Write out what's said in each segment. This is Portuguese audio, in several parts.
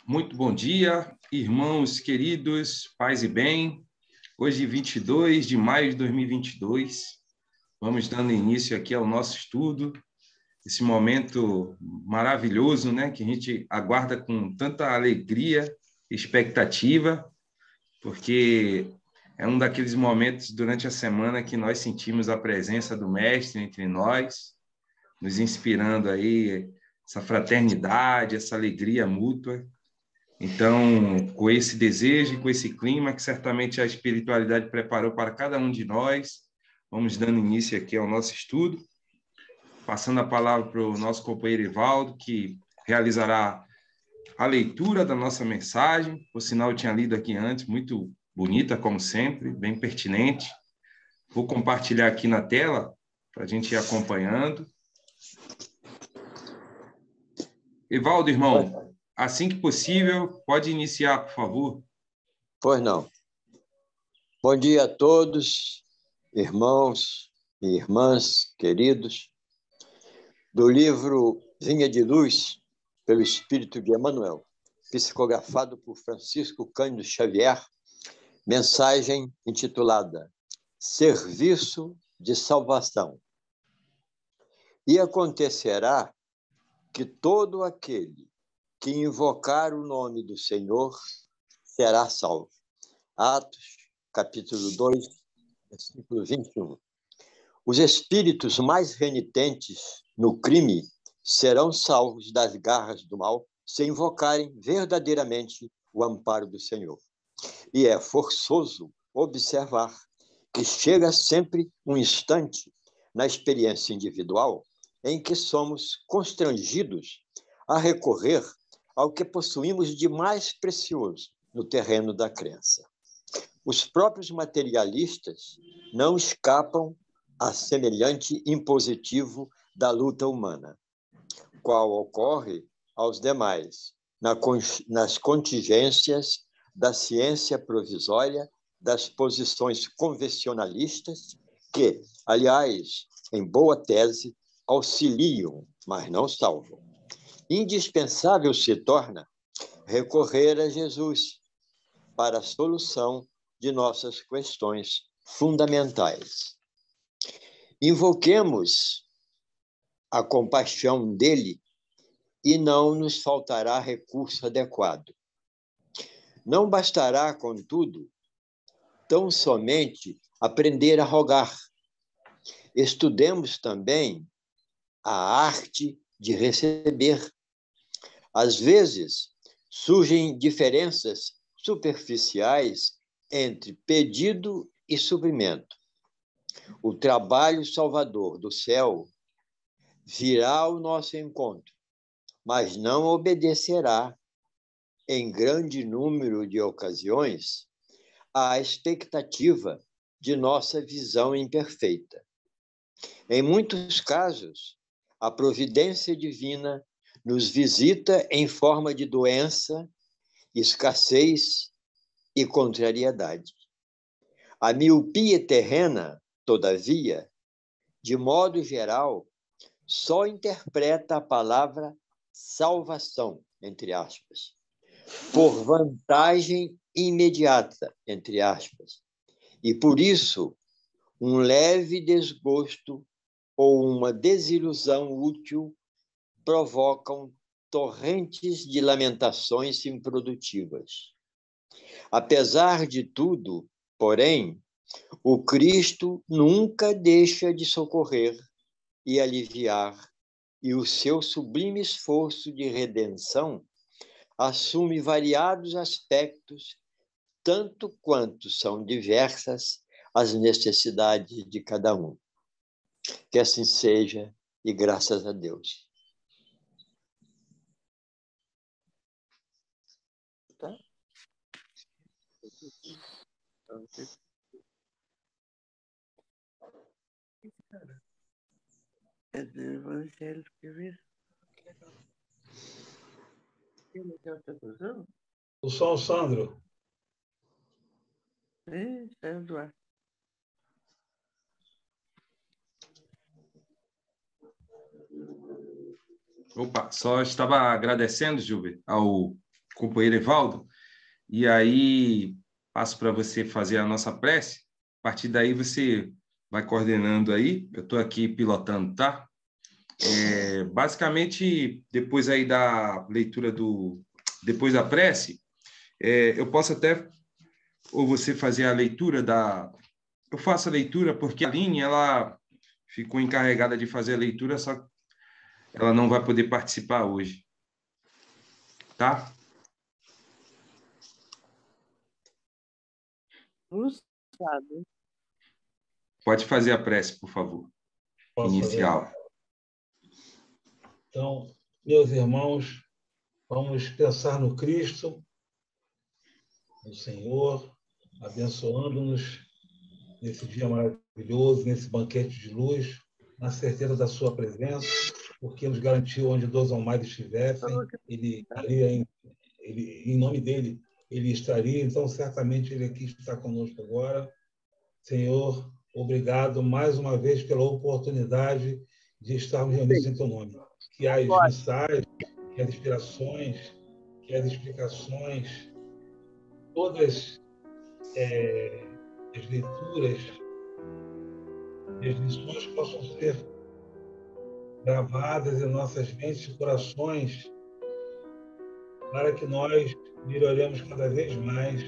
Muito bom dia, irmãos queridos, paz e bem. Hoje, 22 de maio de 2022, vamos dando início aqui ao nosso estudo, esse momento maravilhoso, né, que a gente aguarda com tanta alegria e expectativa, porque é um daqueles momentos durante a semana que nós sentimos a presença do Mestre entre nós, nos inspirando aí essa fraternidade, essa alegria mútua. Então, com esse desejo e com esse clima que certamente a espiritualidade preparou para cada um de nós, vamos dando início aqui ao nosso estudo, passando a palavra para o nosso companheiro Evaldo, que realizará a leitura da nossa mensagem. Por sinal, eu tinha lido aqui antes, muito bonita, como sempre, bem pertinente. Vou compartilhar aqui na tela para a gente ir acompanhando. Evaldo, irmão, assim que possível, pode iniciar, por favor. Pois não. Bom dia a todos, irmãos e irmãs queridos. Do livro Vinha de Luz, pelo Espírito de Emmanuel, psicografado por Francisco Cândido Xavier, mensagem intitulada Serviço de Salvação. E acontecerá que todo aquele que invocar o nome do Senhor será salvo. Atos, capítulo 2, versículo 21. Os espíritos mais renitentes no crime serão salvos das garras do mal se invocarem verdadeiramente o amparo do Senhor. E é forçoso observar que chega sempre um instante na experiência individual em que somos constrangidos a recorrer ao que possuímos de mais precioso no terreno da crença. Os próprios materialistas não escapam a semelhante impositivo da luta humana, qual ocorre aos demais nas contingências da ciência provisória, das posições convencionalistas, que, aliás, em boa tese, auxiliam, mas não salvam. Indispensável se torna recorrer a Jesus para a solução de nossas questões fundamentais. Invoquemos a compaixão dele e não nos faltará recurso adequado. Não bastará, contudo, tão somente aprender a rogar. Estudemos também a arte de receber. Às vezes, surgem diferenças superficiais entre pedido e suprimento. O trabalho salvador do céu virá ao nosso encontro, mas não obedecerá, em grande número de ocasiões, à expectativa de nossa visão imperfeita. Em muitos casos, a providência divina nos visita em forma de doença, escassez e contrariedade. A miopia terrena, todavia, de modo geral, só interpreta a palavra salvação, entre aspas, por vantagem imediata, entre aspas, e por isso um leve desgosto ou uma desilusão útil provocam torrentes de lamentações improdutivas. Apesar de tudo, porém, o Cristo nunca deixa de socorrer e aliviar, e o seu sublime esforço de redenção assume variados aspectos, tanto quanto são diversas as necessidades de cada um. Que assim seja, e graças a Deus. Tá? É do Evangelho que vira. O São Sandro. É do ar. Opa, só estava agradecendo, Gilber, ao companheiro Evaldo, e aí passo para você fazer a nossa prece. A partir daí você vai coordenando aí, eu estou aqui pilotando, tá? Basicamente, depois aí da leitura depois da prece, eu posso até, ou você fazer a leitura eu faço a leitura porque a Aline, ela ficou encarregada de fazer a leitura, só que ela não vai poder participar hoje, tá? Não sabe. Pode fazer a prece, por favor. Posso fazer? Inicial. Então, meus irmãos, vamos pensar no Cristo, no Senhor, abençoando-nos nesse dia maravilhoso, nesse banquete de luz, na certeza da sua presença, porque nos garantiu onde dois ou mais estivessem, ele estaria em nome dele, ele estaria, então certamente ele aqui está conosco agora. Senhor, obrigado mais uma vez pela oportunidade de estarmos reunidos em teu nome. Que as mensagens, que as inspirações, que as explicações, todas as leituras e as lições possam ser gravadas em nossas mentes e corações, para que nós melhoremos cada vez mais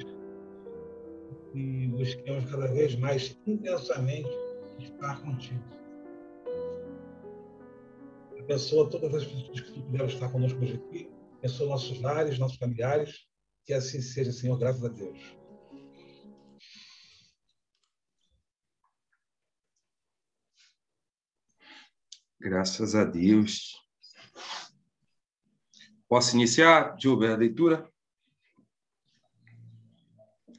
e busquemos cada vez mais intensamente estar contigo. Abençoa todas as pessoas que puderam estar conosco hoje aqui, abençoa nossos lares, nossos familiares, que assim seja, Senhor, graças a Deus. Graças a Deus. Posso iniciar, Gilber, a leitura?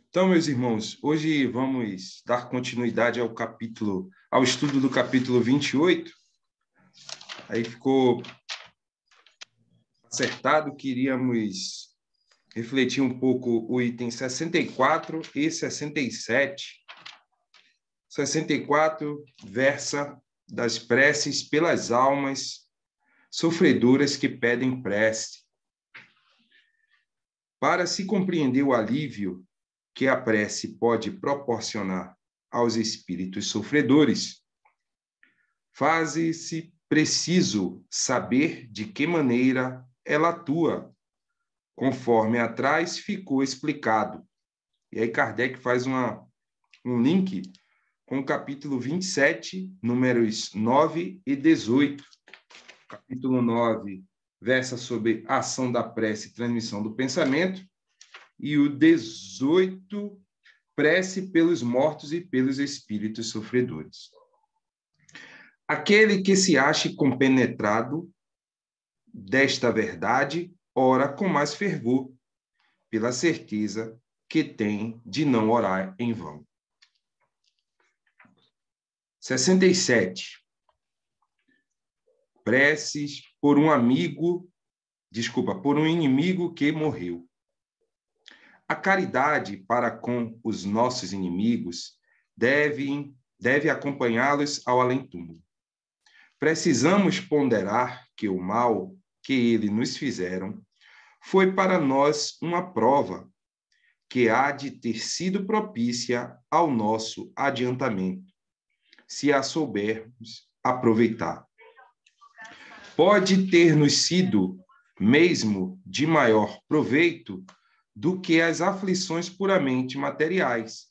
Então, meus irmãos, hoje vamos dar continuidade ao estudo do capítulo 28. Aí ficou acertado que iríamos refletir um pouco o item 64 e 67. 64 versa das preces pelas almas sofredoras que pedem prece. Para se compreender o alívio que a prece pode proporcionar aos espíritos sofredores, faz-se preciso saber de que maneira ela atua, conforme atrás ficou explicado. E aí Kardec faz um link com o capítulo 27, números 9 e 18. Capítulo 9 versa sobre a ação da prece e transmissão do pensamento, e o 18, prece pelos mortos e pelos espíritos sofredores. Aquele que se ache compenetrado desta verdade, ora com mais fervor, pela certeza que tem de não orar em vão. 67. Preces por um inimigo que morreu. A caridade para com os nossos inimigos deve acompanhá-los ao além-túmulo. Precisamos ponderar que o mal que eles nos fizeram foi para nós uma prova que há de ter sido propícia ao nosso adiantamento, se a soubermos aproveitar. Pode ter-nos sido mesmo de maior proveito do que as aflições puramente materiais,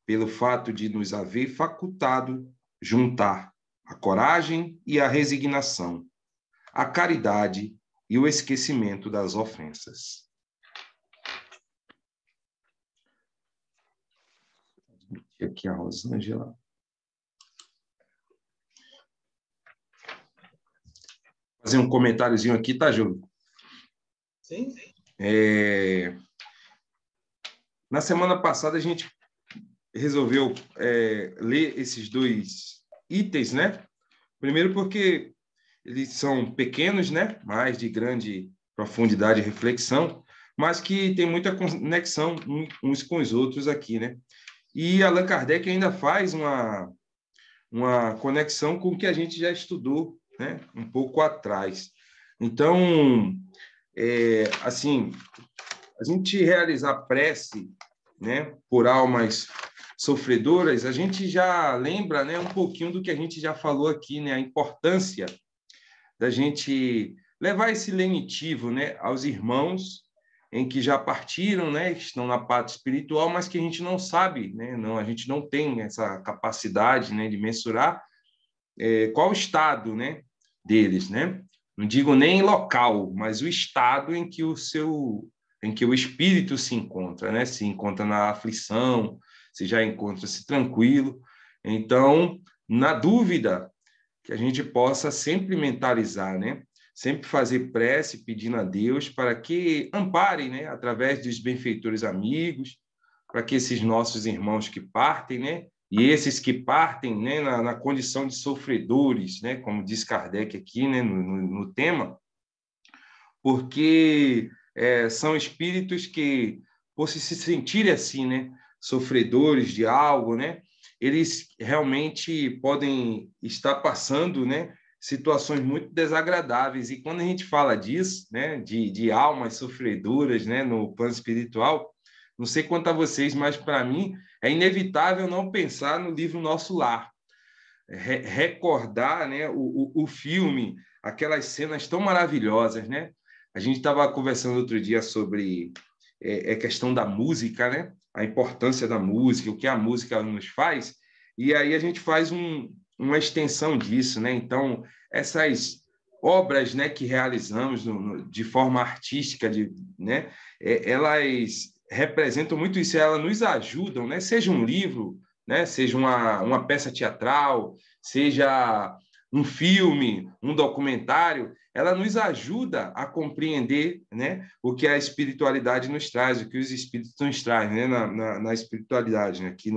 pelo fato de nos haver facultado juntar a coragem e a resignação, a caridade e o esquecimento das ofensas. Aqui a Rosângela. Fazer um comentáriozinho aqui, tá, Júlio? Sim. Na semana passada, a gente resolveu ler esses dois itens, né? Primeiro porque eles são pequenos, né? Mas de grande profundidade e reflexão, mas que tem muita conexão uns com os outros aqui, né? E Allan Kardec ainda faz uma conexão com o que a gente já estudou, né? Um pouco atrás. Então, assim, a gente realizar prece, né, por almas sofredoras, a gente já lembra, né, um pouquinho do que a gente já falou aqui, né, a importância da gente levar esse lenitivo, né, aos irmãos em que já partiram, né, que estão na parte espiritual, mas que a gente não sabe, né, a gente não tem essa capacidade, né, de mensurar qual o estado, né, deles, né? Não digo nem local, mas o estado em que o espírito se encontra, né? Se encontra na aflição, se já encontra-se tranquilo. Então, na dúvida, que a gente possa sempre mentalizar, né? Sempre fazer prece pedindo a Deus para que ampare, né? Através dos benfeitores amigos, para que esses nossos irmãos que partem, né? E esses que partem, né, na condição de sofredores, né, como diz Kardec aqui, né, no tema, porque são espíritos que, por se sentirem assim, né, sofredores de algo, né, eles realmente podem estar passando, né, situações muito desagradáveis. E quando a gente fala disso, né, de almas sofredoras, né, no plano espiritual, não sei quanto a vocês, mas para mim é inevitável não pensar no livro Nosso Lar. Recordar, né, o filme, aquelas cenas tão maravilhosas, né? A gente estava conversando outro dia sobre a questão da música, né? A importância da música, o que a música nos faz, e aí a gente faz uma extensão disso, né? Então, essas obras, né, que realizamos de forma artística, né, elas representam muito isso, elas nos ajudam, né? Seja um livro, né? Seja uma peça teatral, seja um filme, um documentário, ela nos ajuda a compreender, né, o que a espiritualidade nos traz, o que os espíritos nos trazem, né, na espiritualidade, né, aqui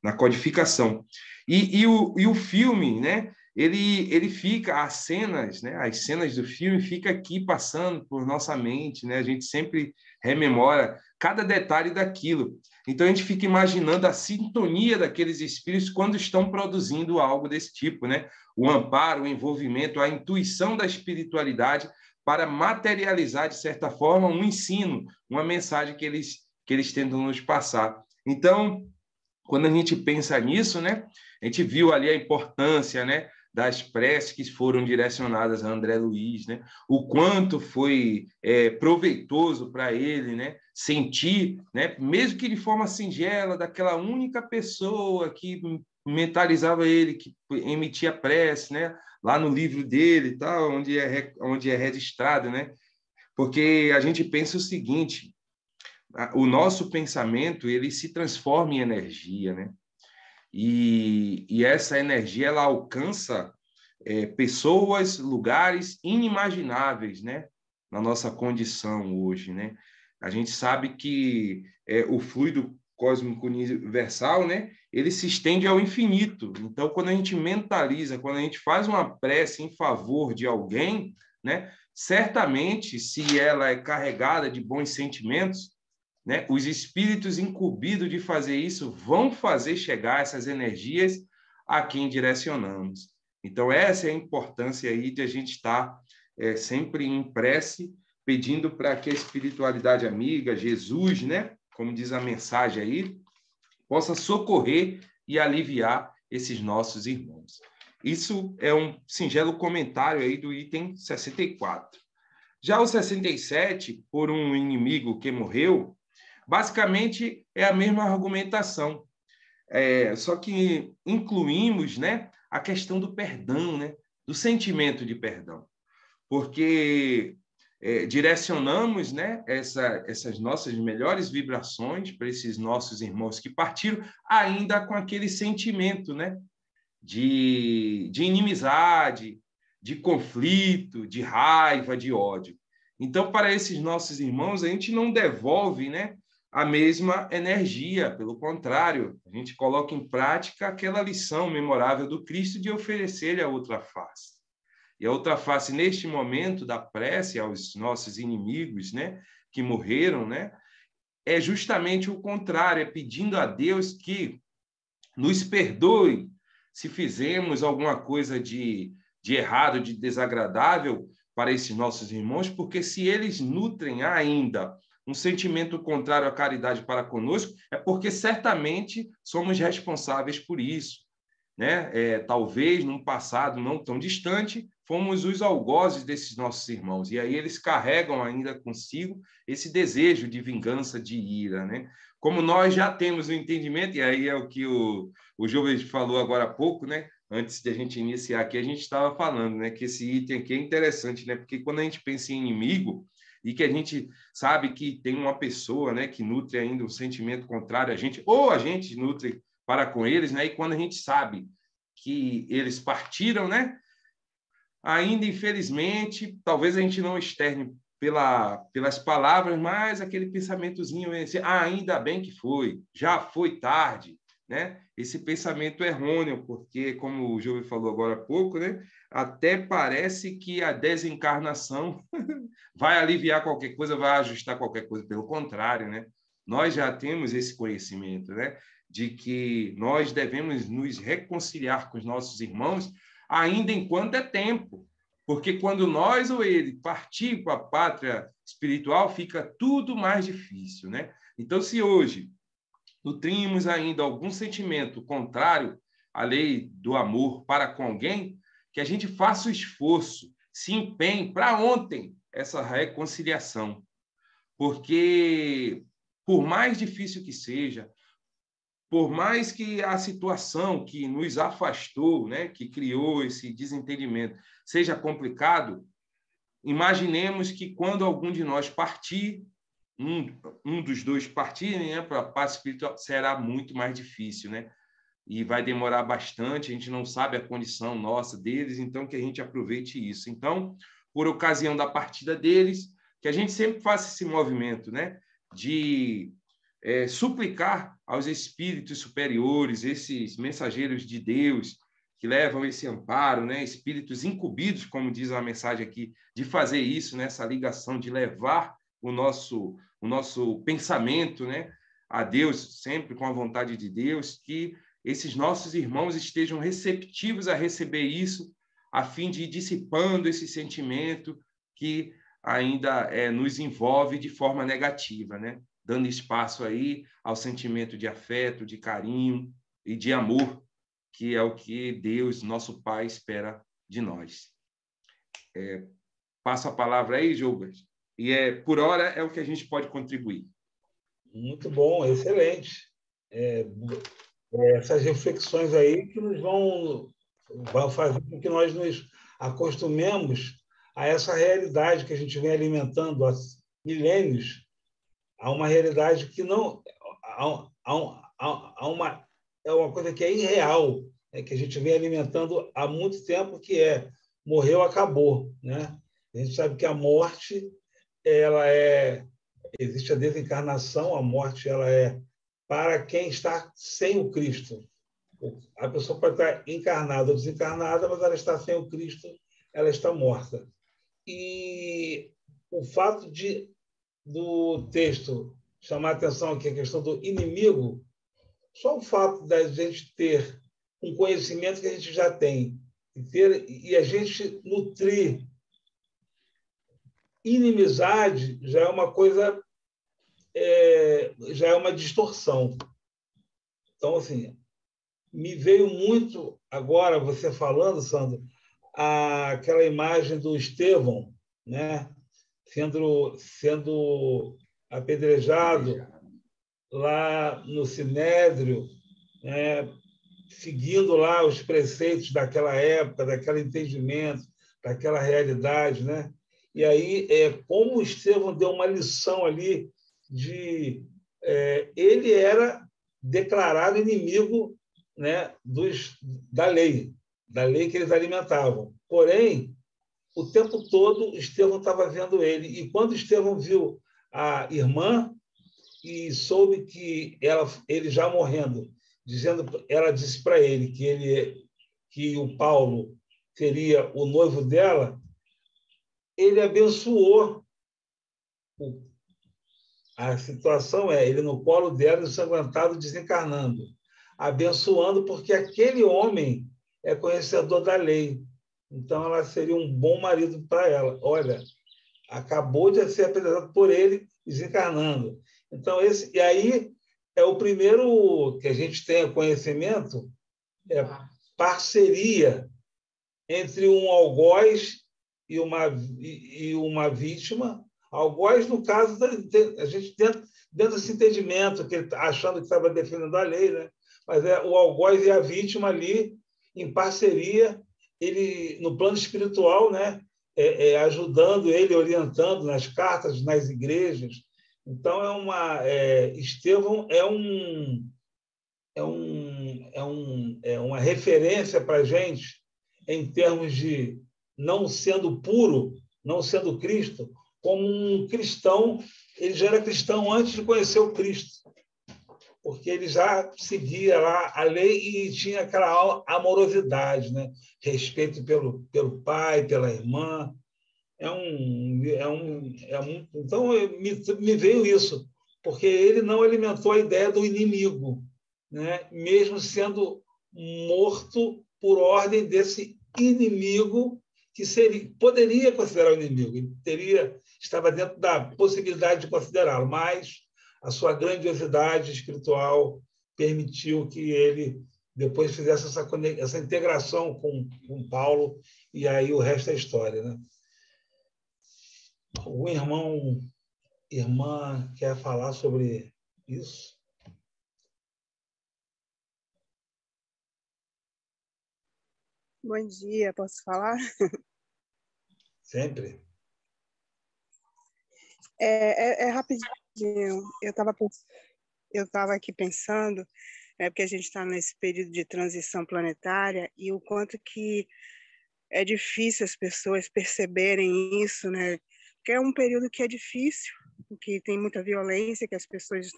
na codificação. E o filme, né, ele fica, as cenas do filme fica aqui passando por nossa mente, né? A gente sempre rememora cada detalhe daquilo. Então a gente fica imaginando a sintonia daqueles espíritos quando estão produzindo algo desse tipo, né? O amparo, o envolvimento, a intuição da espiritualidade para materializar, de certa forma, um ensino, uma mensagem que eles tentam nos passar. Então, quando a gente pensa nisso, né, a gente viu ali a importância, né, das preces que foram direcionadas a André Luiz, né, o quanto foi proveitoso para ele, né, sentir, né, mesmo que de forma singela, daquela única pessoa que mentalizava ele, que emitia prece, né, lá no livro dele, tal, onde é registrado, né, porque a gente pensa o seguinte: o nosso pensamento ele se transforma em energia, né? E essa energia ela alcança pessoas, lugares inimagináveis, né? Na nossa condição hoje, né? A gente sabe que o fluido cósmico universal, né? Ele se estende ao infinito. Então, quando a gente mentaliza, quando a gente faz uma prece em favor de alguém, né? Certamente, se ela é carregada de bons sentimentos, né, os espíritos incumbidos de fazer isso vão fazer chegar essas energias a quem direcionamos. Então, essa é a importância aí de a gente estar sempre em prece, pedindo para que a espiritualidade amiga, Jesus, né, como diz a mensagem aí, possa socorrer e aliviar esses nossos irmãos. Isso é um singelo comentário aí do item 64. Já o 67, por um inimigo que morreu, basicamente é a mesma argumentação, só que incluímos, né, a questão do perdão, né, do sentimento de perdão, porque direcionamos, né, essas nossas melhores vibrações para esses nossos irmãos que partiram, ainda com aquele sentimento, né, de inimizade, de conflito, de raiva, de ódio. Então, para esses nossos irmãos, a gente não devolve, né, a mesma energia, pelo contrário, a gente coloca em prática aquela lição memorável do Cristo de oferecer-lhe a outra face. E a outra face, neste momento da prece aos nossos inimigos, né, que morreram, né, é justamente o contrário, é pedindo a Deus que nos perdoe se fizemos alguma coisa de errado, de desagradável para esses nossos irmãos, porque se eles nutrem ainda um sentimento contrário à caridade para conosco, é porque certamente somos responsáveis por isso, né? Talvez, num passado não tão distante, fomos os algozes desses nossos irmãos, e aí eles carregam ainda consigo esse desejo de vingança, de ira, né? Como nós já temos o entendimento, e aí é o que o Jovem falou agora há pouco, né? Antes de a gente iniciar aqui, a gente estava falando, né? Que esse item aqui é interessante, né? Porque quando a gente pensa em inimigo, e que a gente sabe que tem uma pessoa, né, que nutre ainda um sentimento contrário a gente, ou a gente nutre para com eles, né? E quando a gente sabe que eles partiram, né? Ainda, infelizmente, talvez a gente não externe pelas palavras, mas aquele pensamentozinho, assim, ainda bem que foi, já foi tarde, né? Esse pensamento errôneo, porque, como o Jovem falou agora há pouco, né? Até parece que a desencarnação vai aliviar qualquer coisa, vai ajustar qualquer coisa. Pelo contrário, né? Nós já temos esse conhecimento, né? De que nós devemos nos reconciliar com os nossos irmãos ainda enquanto é tempo. Porque quando nós ou ele partir para a pátria espiritual, fica tudo mais difícil, né? Então, se hoje nutrimos ainda algum sentimento contrário à lei do amor para com alguém, que a gente faça o esforço, se empenhe para ontem essa reconciliação. Porque, por mais difícil que seja, por mais que a situação que nos afastou, né, que criou esse desentendimento, seja complicado, imaginemos que quando algum de nós partir, um dos dois partirem, né, para a paz espiritual, será muito mais difícil, né? E vai demorar bastante, a gente não sabe a condição nossa deles, então que a gente aproveite isso. Então, por ocasião da partida deles, que a gente sempre faça esse movimento, né, de suplicar aos espíritos superiores, esses mensageiros de Deus que levam esse amparo, né, espíritos incumbidos, como diz a mensagem aqui, de fazer isso, né, essa ligação de levar o nosso pensamento, né, a Deus, sempre com a vontade de Deus, que esses nossos irmãos estejam receptivos a receber isso, a fim de ir dissipando esse sentimento que ainda nos envolve de forma negativa, né? Dando espaço aí ao sentimento de afeto, de carinho e de amor, que é o que Deus, nosso Pai, espera de nós. Passo a palavra aí, Gilbert, e por hora é o que a gente pode contribuir. Muito bom, excelente. Essas reflexões aí que nos vão fazer com que nós nos acostumemos a essa realidade que a gente vem alimentando há milênios, a uma realidade que não... é uma coisa que é irreal, né, que a gente vem alimentando há muito tempo, que morreu, acabou, né? A gente sabe que a morte, existe a desencarnação, a morte ela é para quem está sem o Cristo. A pessoa pode estar encarnada ou desencarnada, mas ela está sem o Cristo, ela está morta. E o fato do texto chamar a atenção aqui a questão do inimigo, só o fato da gente ter um conhecimento que a gente já tem e a gente nutrir inimizade já é uma coisa, já é uma distorção. Então, assim, me veio muito agora, você falando, Sandro, aquela imagem do Estevão, né, sendo apedrejado lá no Sinédrio, né, seguindo lá os preceitos daquela época, daquele entendimento, daquela realidade, né? E aí, como o Estevão deu uma lição ali ele era declarado inimigo, né, da lei que eles alimentavam. Porém, o tempo todo, Estevão estava vendo ele. E quando Estevão viu a irmã e soube que ele já morrendo, ela disse para ele que o Paulo seria o noivo dela, ele abençoou. A situação ele no colo dela, ensanguentado, desencarnando, abençoando, porque aquele homem é conhecedor da lei. Então, ela seria um bom marido para ela. Olha, acabou de ser apedrejado por ele, desencarnando. Então, e aí é o primeiro que a gente tem conhecimento, é parceria entre um algoz e uma vítima. Algoz, no caso, a gente dentro desse entendimento, que ele achando que estava defendendo a lei, né? Mas é o algoz e a vítima ali, em parceria, ele, no plano espiritual, né? Ajudando ele, orientando nas cartas, nas igrejas. Então, Estevão é uma referência para a gente em termos de não sendo puro, não sendo Cristo, como um cristão. Ele já era cristão antes de conhecer o Cristo, porque ele já seguia lá a lei e tinha aquela amorosidade, né? Respeito pelo pai, pela irmã. Então, me veio isso, porque ele não alimentou a ideia do inimigo, né? Mesmo sendo morto por ordem desse inimigo que poderia considerar o inimigo, estava dentro da possibilidade de considerá-lo, mas a sua grandiosidade espiritual permitiu que ele depois fizesse essa integração com Paulo, e aí o resto é história, né? O irmã quer falar sobre isso? Bom dia, posso falar? Sempre. É rapidinho. Eu estava aqui pensando, porque a gente está nesse período de transição planetária e o quanto que é difícil as pessoas perceberem isso, né? Porque é um período que é difícil, que tem muita violência, que as pessoas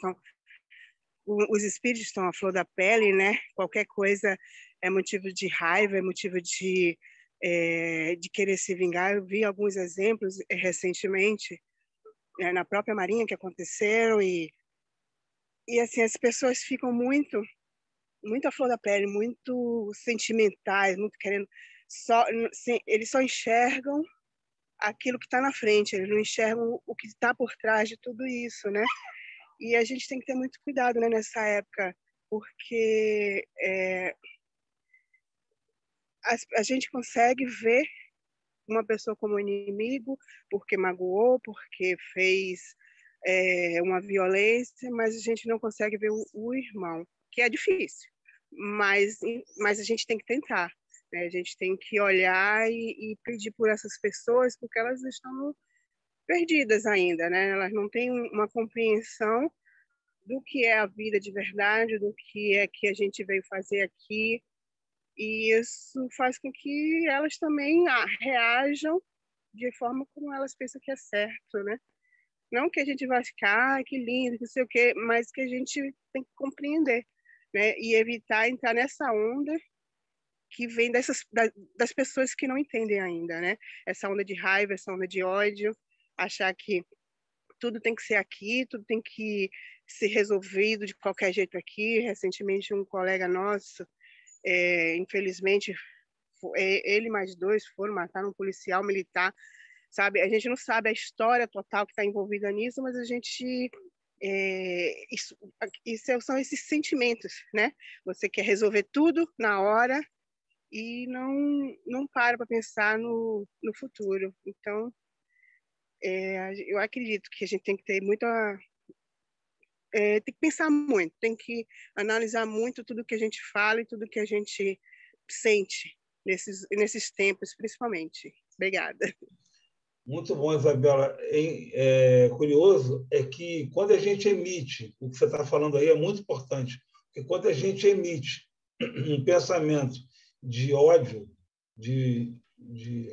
os espíritos estão à flor da pele, né? Qualquer coisa é motivo de raiva, é motivo de querer se vingar. Eu vi alguns exemplos recentemente na própria Marinha que aconteceram e assim as pessoas ficam muito à flor da pele, muito sentimentais, muito querendo eles só enxergam aquilo que está na frente, eles não enxergam o que está por trás de tudo isso, né? E a gente tem que ter muito cuidado, né, nessa época, porque a gente consegue ver uma pessoa como inimigo porque magoou, porque fez uma violência, mas a gente não consegue ver o irmão, que é difícil, mas a gente tem que tentar, né? A gente tem que olhar e pedir por essas pessoas, porque elas estão perdidas ainda, né? Elas não têm uma compreensão do que é a vida de verdade, do que é que a gente veio fazer aqui, e isso faz com que elas também reajam de forma como elas pensam que é certo, né? Não que a gente vai ficar, que lindo, que não sei o quê, mas que a gente tem que compreender, né? E evitar entrar nessa onda que vem das pessoas que não entendem ainda, né? Essa onda de raiva, essa onda de ódio, achar que tudo tem que ser aqui, tudo tem que ser resolvido de qualquer jeito aqui. Recentemente, um colega nosso, infelizmente, ele mais 2 foram matar um policial militar, sabe? A gente não sabe a história total que está envolvida nisso, mas a gente isso são esses sentimentos, né? Você quer resolver tudo na hora e não para pensar no futuro. Então, eu acredito que a gente tem que ter tem que pensar muito, tem que analisar muito tudo que a gente fala e tudo que a gente sente nesses tempos, principalmente. Obrigada. Muito bom, Isabela. Curioso é que quando a gente emite, o que você está falando aí é muito importante, porque quando a gente emite um pensamento de ódio, de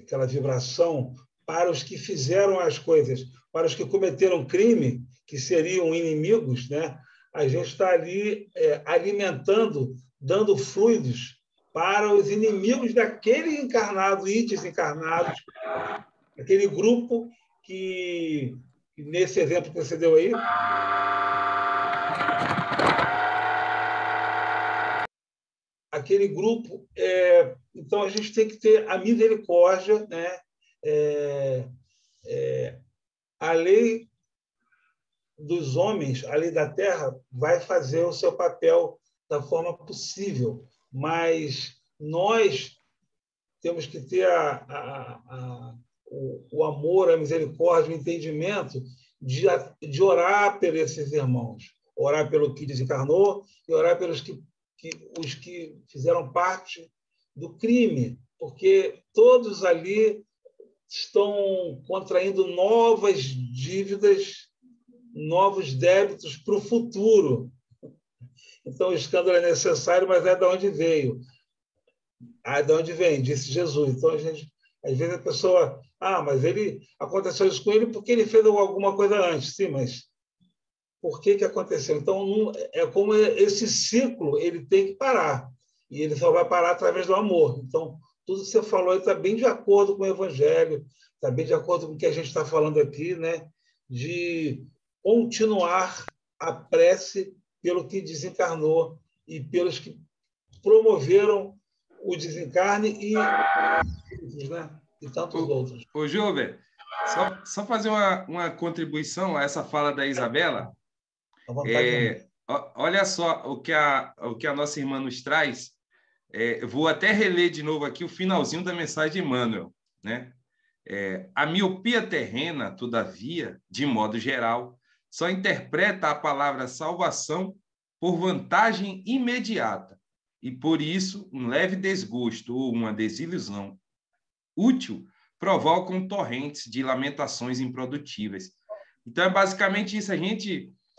aquela vibração para os que fizeram as coisas, para os que cometeram crime, que seriam inimigos, né? A gente está ali alimentando, dando fluidos para os inimigos daquele encarnado e desencarnados, aquele grupo que, nesse exemplo que você deu aí, aquele grupo. Então, a gente tem que ter a misericórdia, né? A lei dos homens, a lei da terra vai fazer o seu papel da forma possível, mas nós temos que ter o amor, a misericórdia, o entendimento de orar por esses irmãos, orar pelo que desencarnou e orar pelos os que fizeram parte do crime, porque todos ali estão contraindo novas dívidas, novos débitos para o futuro. Então, o escândalo é necessário, mas é de onde veio. De onde vem, disse Jesus. Então, às vezes a pessoa... mas aconteceu isso com ele porque ele fez alguma coisa antes. Sim, mas por que aconteceu? Então, é como esse ciclo ele tem que parar. E ele só vai parar através do amor. Então, tudo que você falou está bem de acordo com o Evangelho, está bem de acordo com o que a gente está falando aqui, né? De continuar a prece pelo que desencarnou e pelos que promoveram o desencarne e tantos outros. Ô, Júber, só fazer uma contribuição a essa fala da Isabela. Olha só o que a nossa irmã nos traz. Eu vou até reler de novo aqui o finalzinho da mensagem de Emmanuel, né? A miopia terrena, todavia, de modo geral, só interpreta a palavra salvação por vantagem imediata e, por isso, um leve desgosto ou uma desilusão útil provocam torrentes de lamentações improdutíveis. Então, é basicamente isso.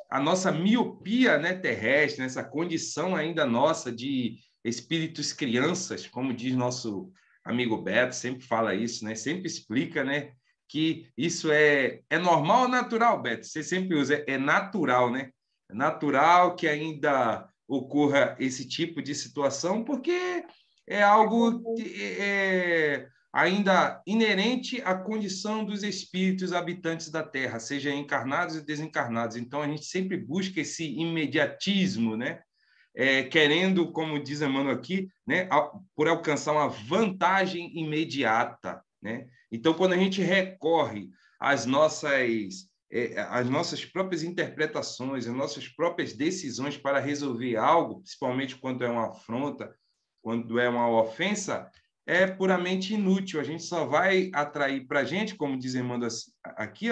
A nossa miopia, né, terrestre, essa condição ainda nossa de espíritos crianças, como diz nosso amigo Beto, sempre fala isso, né? Sempre explica, né? Que isso é normal ou natural, Beto? Você sempre usa, é natural, né? É natural que ainda ocorra esse tipo de situação, porque é algo que é ainda inerente à condição dos espíritos habitantes da Terra, seja encarnados e desencarnados. Então, a gente sempre busca esse imediatismo, né? Querendo, como diz Emmanuel aqui, né, por alcançar uma vantagem imediata, né? Então, quando a gente recorre às nossas próprias interpretações, às nossas próprias decisões para resolver algo, principalmente quando é uma afronta, quando é uma ofensa, é puramente inútil. A gente só vai atrair para a gente, como diz Emmanuel aqui,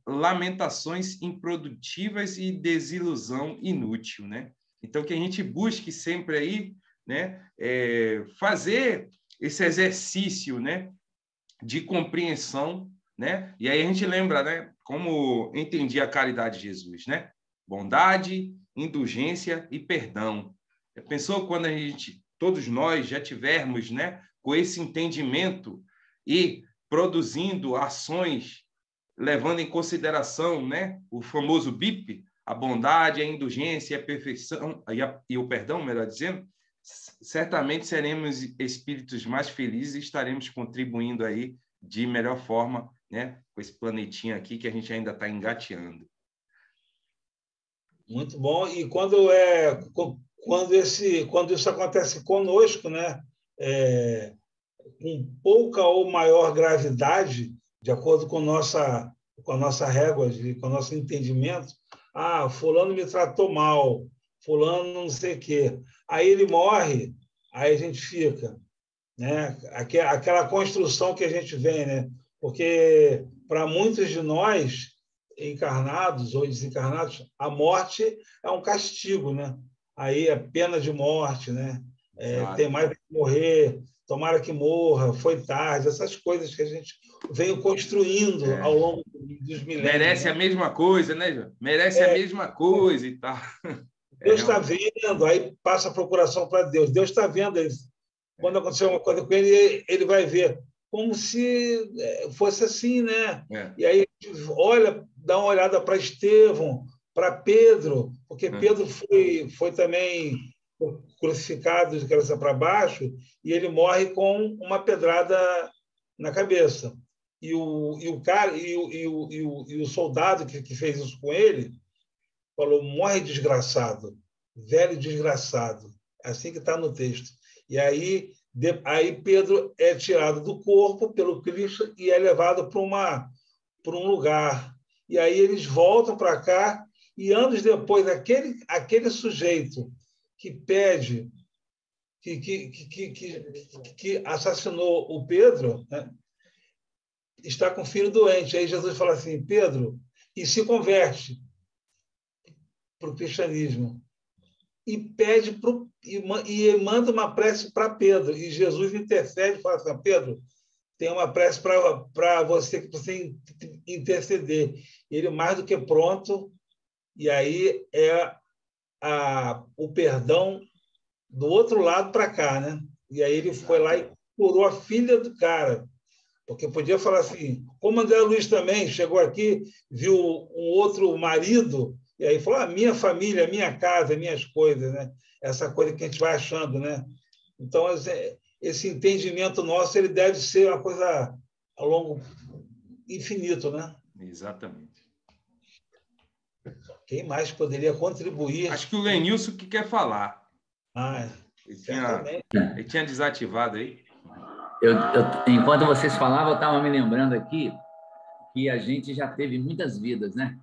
lamentações improdutivas e desilusão inútil, né? Então, que a gente busque sempre aí, né, fazer esse exercício, né, de compreensão, né? E aí a gente lembra, né, como entendi a caridade de Jesus, né? Bondade, indulgência e perdão. Pensou quando todos nós já tivermos, né, com esse entendimento e produzindo ações, levando em consideração, né, o famoso BIP, a bondade, a indulgência, a perfeição e o perdão, melhor dizendo, certamente seremos espíritos mais felizes e estaremos contribuindo aí de melhor forma, né, com esse planetinha aqui que a gente ainda está engateando. Muito bom. E quando isso acontece conosco, né, com pouca ou maior gravidade, de acordo com a nossa régua, com o nosso entendimento, fulano me tratou mal, fulano não sei o quê. Aí ele morre, aí a gente fica, né? Aquela construção que a gente vem, né? Porque para muitos de nós, encarnados ou desencarnados, a morte é um castigo, né? Aí é pena de morte, né? Tem mais que morrer, tomara que morra, foi tarde, essas coisas que a gente veio construindo ao longo dos milênios. Merece, né? A mesma coisa, né, João? Merece a mesma coisa e tal. Deus está vendo, aí passa a procuração para Deus. Deus está vendo isso. Quando acontecer uma coisa com ele, ele vai ver. Como se fosse assim, né? E aí olha, dá uma olhada para Estevão, para Pedro, porque Pedro foi também crucificado de cabeça para baixo e ele morre com uma pedrada na cabeça. E o cara e o soldado que fez isso com ele falou: morre desgraçado, velho desgraçado. Assim que está no texto. E aí Pedro é tirado do corpo pelo Cristo e é levado para um lugar. e aí eles voltam para cá, e anos depois, aquele sujeito que pede, que assassinou o Pedro, né, está com o filho doente. Aí Jesus fala assim, Pedro, e se converte para o cristianismo. E pede e manda uma prece para Pedro. E Jesus intercede e fala assim, Pedro, tem uma prece para você que você interceder. Ele mais do que pronto, e aí é o perdão do outro lado para cá, né? E aí ele foi lá e curou a filha do cara. Porque podia falar assim, como André Luiz também chegou aqui, viu um outro marido, e aí falou, minha família, minha casa, minhas coisas, né? Essa coisa que a gente vai achando, né? Então, esse entendimento nosso, ele deve ser uma coisa a longo infinito, né? Exatamente. Quem mais poderia contribuir? Acho que o Lenilson que quer falar. Ele tinha desativado aí. Enquanto vocês falavam, eu estava me lembrando aqui que a gente já teve muitas vidas, né?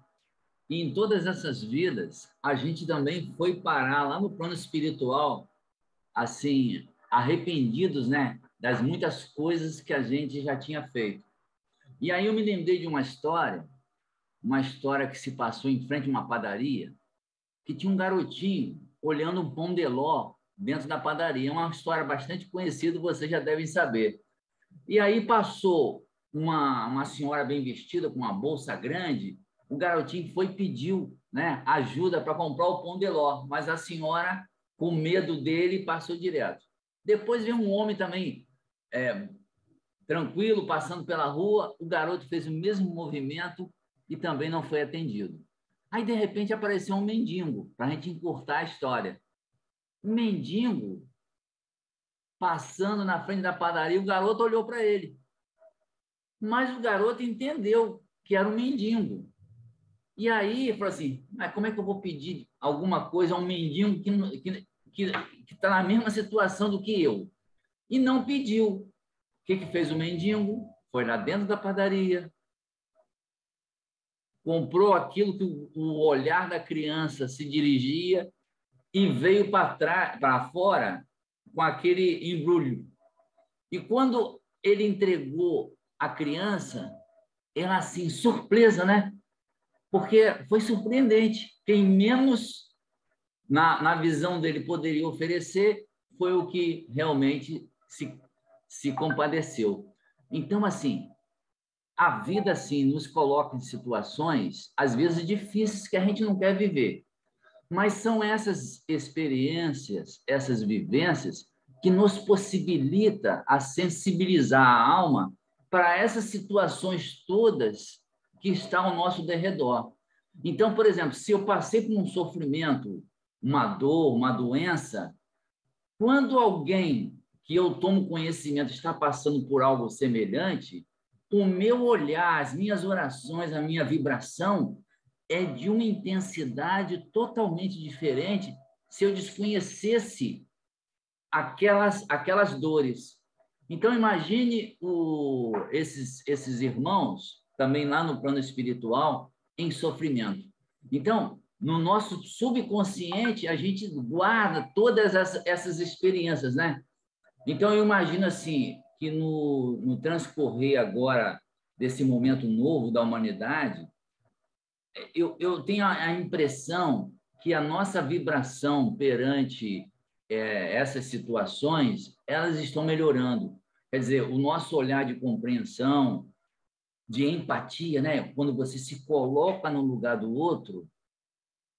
E em todas essas vidas, a gente também foi parar lá no plano espiritual, assim, arrependidos, né? Das muitas coisas que a gente já tinha feito. E aí eu me lembrei de uma história que se passou em frente a uma padaria, que tinha um garotinho olhando um pão de ló dentro da padaria. É uma história bastante conhecida, vocês já devem saber. E aí passou uma senhora bem vestida, com uma bolsa grande, o garotinho foi e pediu, né, ajuda para comprar o pão de ló, mas a senhora, com medo dele, passou direto. Depois veio um homem também, tranquilo, passando pela rua, o garoto fez o mesmo movimento e também não foi atendido. Aí, de repente, apareceu um mendigo, para a gente encurtar a história. Um mendigo passando na frente da padaria, o garoto olhou para ele. Mas o garoto entendeu que era um mendigo. E aí, falou assim, mas como é que eu vou pedir alguma coisa a um mendigo que está na mesma situação do que eu? E não pediu. O que fez o mendigo? Foi lá dentro da padaria, comprou aquilo que o olhar da criança se dirigia e veio para fora com aquele embrulho. E quando ele entregou a criança, ela assim, surpresa, né? Porque foi surpreendente. Quem menos, na visão dele, poderia oferecer foi o que realmente se compadeceu. Então, assim, a vida, assim, nos coloca em situações, às vezes, difíceis que a gente não quer viver. Mas são essas experiências, essas vivências, que nos possibilita a sensibilizar a alma para essas situações todas que estão ao nosso derredor. Então, por exemplo, se eu passei por um sofrimento, uma dor, uma doença, quando alguém que eu tomo conhecimento está passando por algo semelhante, o meu olhar, as minhas orações, a minha vibração é de uma intensidade totalmente diferente se eu desconhecesse aquelas dores. Então, imagine esses irmãos, também lá no plano espiritual, em sofrimento. Então, no nosso subconsciente, a gente guarda todas essas experiências, né? Então, eu imagino assim, que no transcorrer agora desse momento novo da humanidade, eu tenho a impressão que a nossa vibração perante essas situações, elas estão melhorando. Quer dizer, o nosso olhar de compreensão, de empatia, né? Quando você se coloca no lugar do outro,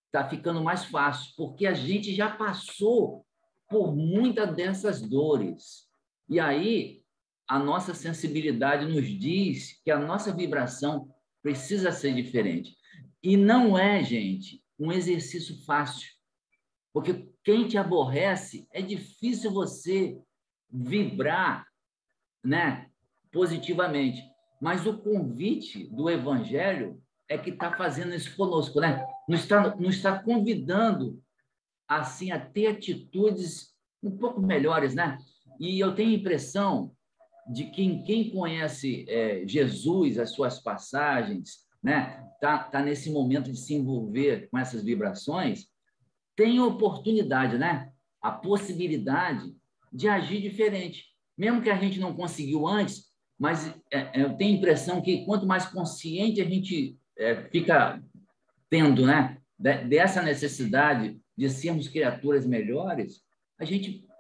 está ficando mais fácil, porque a gente já passou por muitas dessas dores. E aí, a nossa sensibilidade nos diz que a nossa vibração precisa ser diferente. E não é, gente, um exercício fácil, porque quem te aborrece, é difícil você vibrar, né, positivamente. Mas o convite do Evangelho é que está fazendo isso conosco, né? Nos está convidando assim, a ter atitudes um pouco melhores, né? E eu tenho a impressão de que quem conhece Jesus, as suas passagens, né, tá nesse momento de se envolver com essas vibrações, tem oportunidade, né? A possibilidade de agir diferente. Mesmo que a gente não conseguiu antes, mas eu tenho a impressão que quanto mais consciente a gente fica tendo, né, dessa necessidade de sermos criaturas melhores,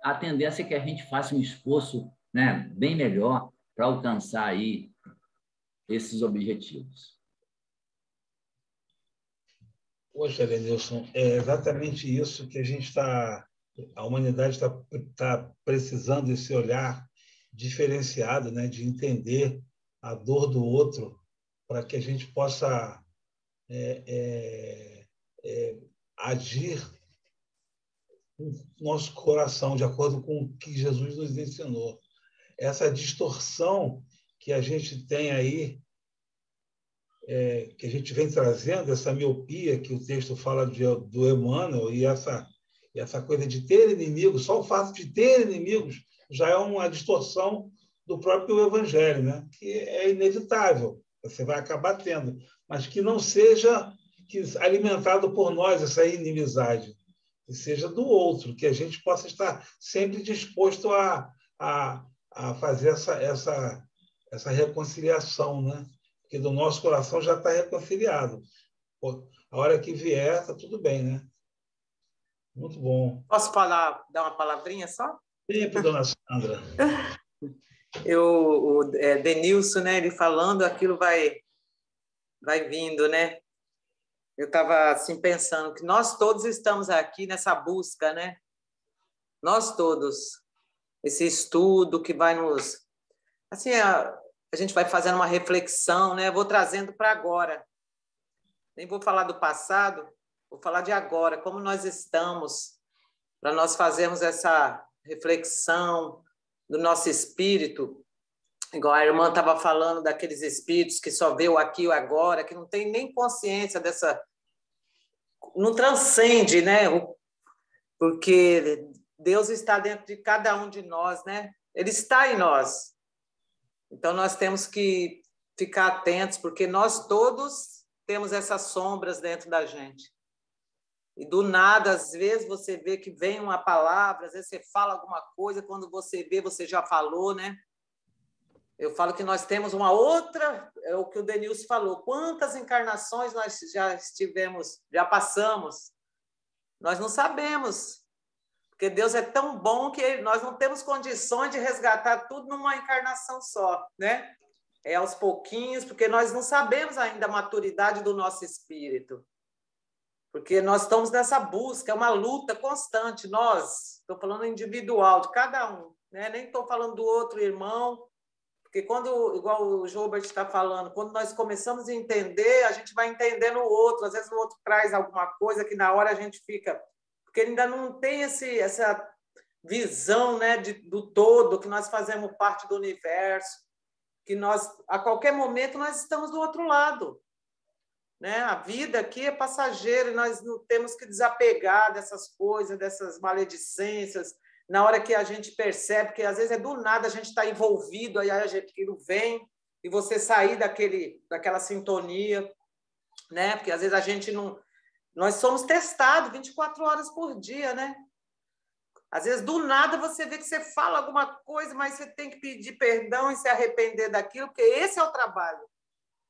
a tendência é que a gente faça um esforço, né, bem melhor para alcançar aí esses objetivos. Poxa, Elenilson, é exatamente isso que a humanidade está precisando desse olhar diferenciado, né, de entender a dor do outro, para que a gente possa agir com o nosso coração, de acordo com o que Jesus nos ensinou. Essa distorção que a gente tem aí, que a gente vem trazendo, essa miopia que o texto fala do Emmanuel, e essa coisa de ter inimigos, só o fato de ter inimigos já é uma distorção do próprio Evangelho, né? Que é inevitável, você vai acabar tendo, mas que não seja alimentado por nós essa inimizade, que seja do outro, que a gente possa estar sempre disposto a fazer essa reconciliação, né? Porque do nosso coração já está reconciliado. Pô, a hora que vier, está tudo bem, né? Muito bom. Posso falar, dar uma palavrinha só? Sempre, dona Sandra. O Denilson, né, ele falando, aquilo vai vindo, né? Eu estava assim pensando que nós todos estamos aqui nessa busca, né? Nós todos, esse estudo que vai nos... Assim, a gente vai fazendo uma reflexão, né? Eu vou trazendo para agora. Nem vou falar do passado, vou falar de agora, como nós estamos, para nós fazermos essa reflexão do nosso espírito, igual a irmã estava falando daqueles espíritos que só vê o aqui e o agora, que não tem nem consciência dessa... Não transcende, né? Porque Deus está dentro de cada um de nós, né? Ele está em nós. Então, nós temos que ficar atentos, porque nós todos temos essas sombras dentro da gente. E do nada, às vezes, você vê que vem uma palavra, às vezes você fala alguma coisa, quando você vê, você já falou, né? Eu falo que nós temos uma outra, é o que o Denilson falou, quantas encarnações nós já passamos, nós não sabemos, porque Deus é tão bom que nós não temos condições de resgatar tudo numa encarnação só, né? É aos pouquinhos, porque nós não sabemos ainda a maturidade do nosso espírito, porque nós estamos nessa busca, é uma luta constante, estou falando individual, de cada um, né? Nem estou falando do outro irmão, porque quando, igual o Joubert está falando, quando nós começamos a entender, a gente vai entendendo o outro, às vezes o outro traz alguma coisa que na hora a gente fica... Porque ele ainda não tem essa visão, né, do todo, que nós fazemos parte do universo, que nós, a qualquer momento, nós estamos do outro lado. Né? A vida aqui é passageira e nós não temos que desapegar dessas coisas, dessas maledicências, na hora que a gente percebe que, às vezes, é do nada a gente está envolvido, aí aquilo vem, e você sair daquela sintonia, né? Porque, às vezes, a gente não... Nós somos testados 24 horas por dia, né? Às vezes, do nada, você vê que você fala alguma coisa, mas você tem que pedir perdão e se arrepender daquilo, porque esse é o trabalho.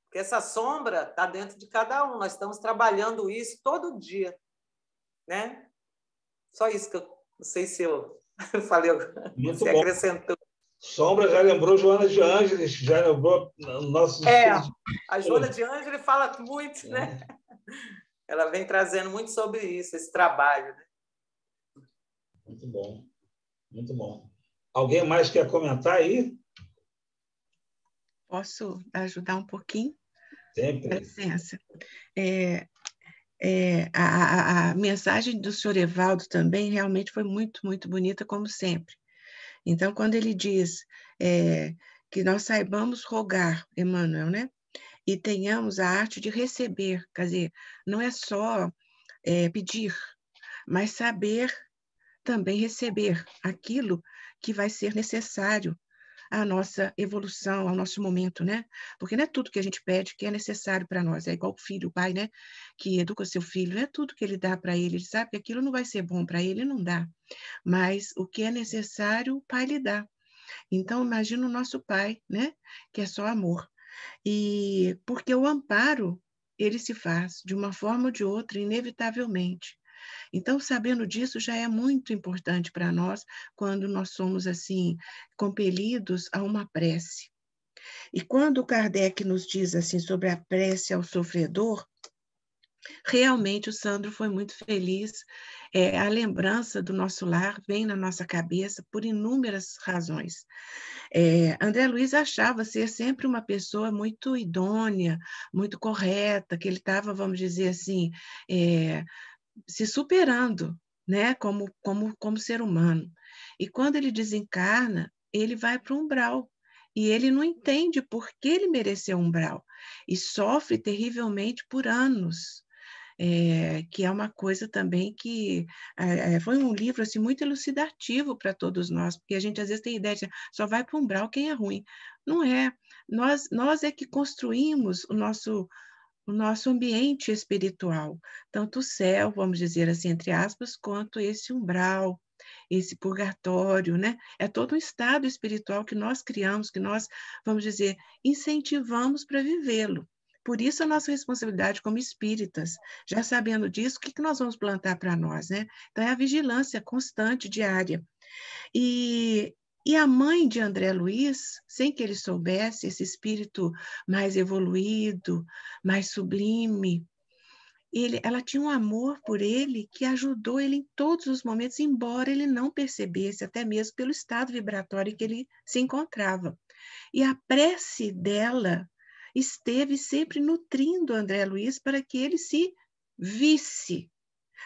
Porque essa sombra está dentro de cada um. Nós estamos trabalhando isso todo dia, né? Só isso que eu não sei se eu falei, muito você bom. Acrescentou. Sombra já lembrou Joana de Ângeles, já lembrou nossos... A Joana de Ângeles fala muito, né? Ela vem trazendo muito sobre isso, esse trabalho, né? Muito bom, muito bom. Alguém mais quer comentar aí? Posso ajudar um pouquinho? Sempre. Dá licença. A mensagem do senhor Evaldo também realmente foi muito, muito bonita, como sempre. Então, quando ele diz que nós saibamos rogar, Emmanuel, né? E tenhamos a arte de receber, quer dizer, não é só pedir, mas saber também receber aquilo que vai ser necessário à nossa evolução, ao nosso momento, né? Porque não é tudo que a gente pede que é necessário para nós. É igual o filho, o pai, né? Que educa seu filho, não é tudo que ele dá para ele. Ele sabe que aquilo não vai ser bom para ele, não dá. Mas o que é necessário, o pai lhe dá. Então, imagina o nosso pai, né? Que é só amor. E porque o amparo, ele se faz de uma forma ou de outra, inevitavelmente. Então, sabendo disso, já é muito importante para nós quando nós somos, assim, compelidos a uma prece. E quando Kardec nos diz, assim, sobre a prece ao sofredor, realmente o Sandro foi muito feliz. A lembrança do nosso lar vem na nossa cabeça por inúmeras razões. André Luiz achava ser sempre uma pessoa muito idônea, muito correta, que ele estava, vamos dizer assim, se superando, né, como ser humano. E quando ele desencarna, ele vai para o umbral. E ele não entende por que ele mereceu umbral. E sofre terrivelmente por anos. Que é uma coisa também que foi um livro assim, muito elucidativo para todos nós, porque a gente às vezes tem ideia de só vai para o umbral quem é ruim. Não é. Nós é que construímos o nosso ambiente espiritual, tanto o céu, vamos dizer assim, entre aspas, quanto esse umbral, esse purgatório, né? É todo um estado espiritual que nós criamos, que nós, vamos dizer, incentivamos para vivê-lo. Por isso a nossa responsabilidade como espíritas, já sabendo disso, o que nós vamos plantar para nós, né? Então é a vigilância constante, diária. E a mãe de André Luiz, sem que ele soubesse, esse espírito mais evoluído, mais sublime, ela tinha um amor por ele que ajudou ele em todos os momentos, embora ele não percebesse, até mesmo pelo estado vibratório que ele se encontrava. E a prece dela esteve sempre nutrindo André Luiz para que ele se visse,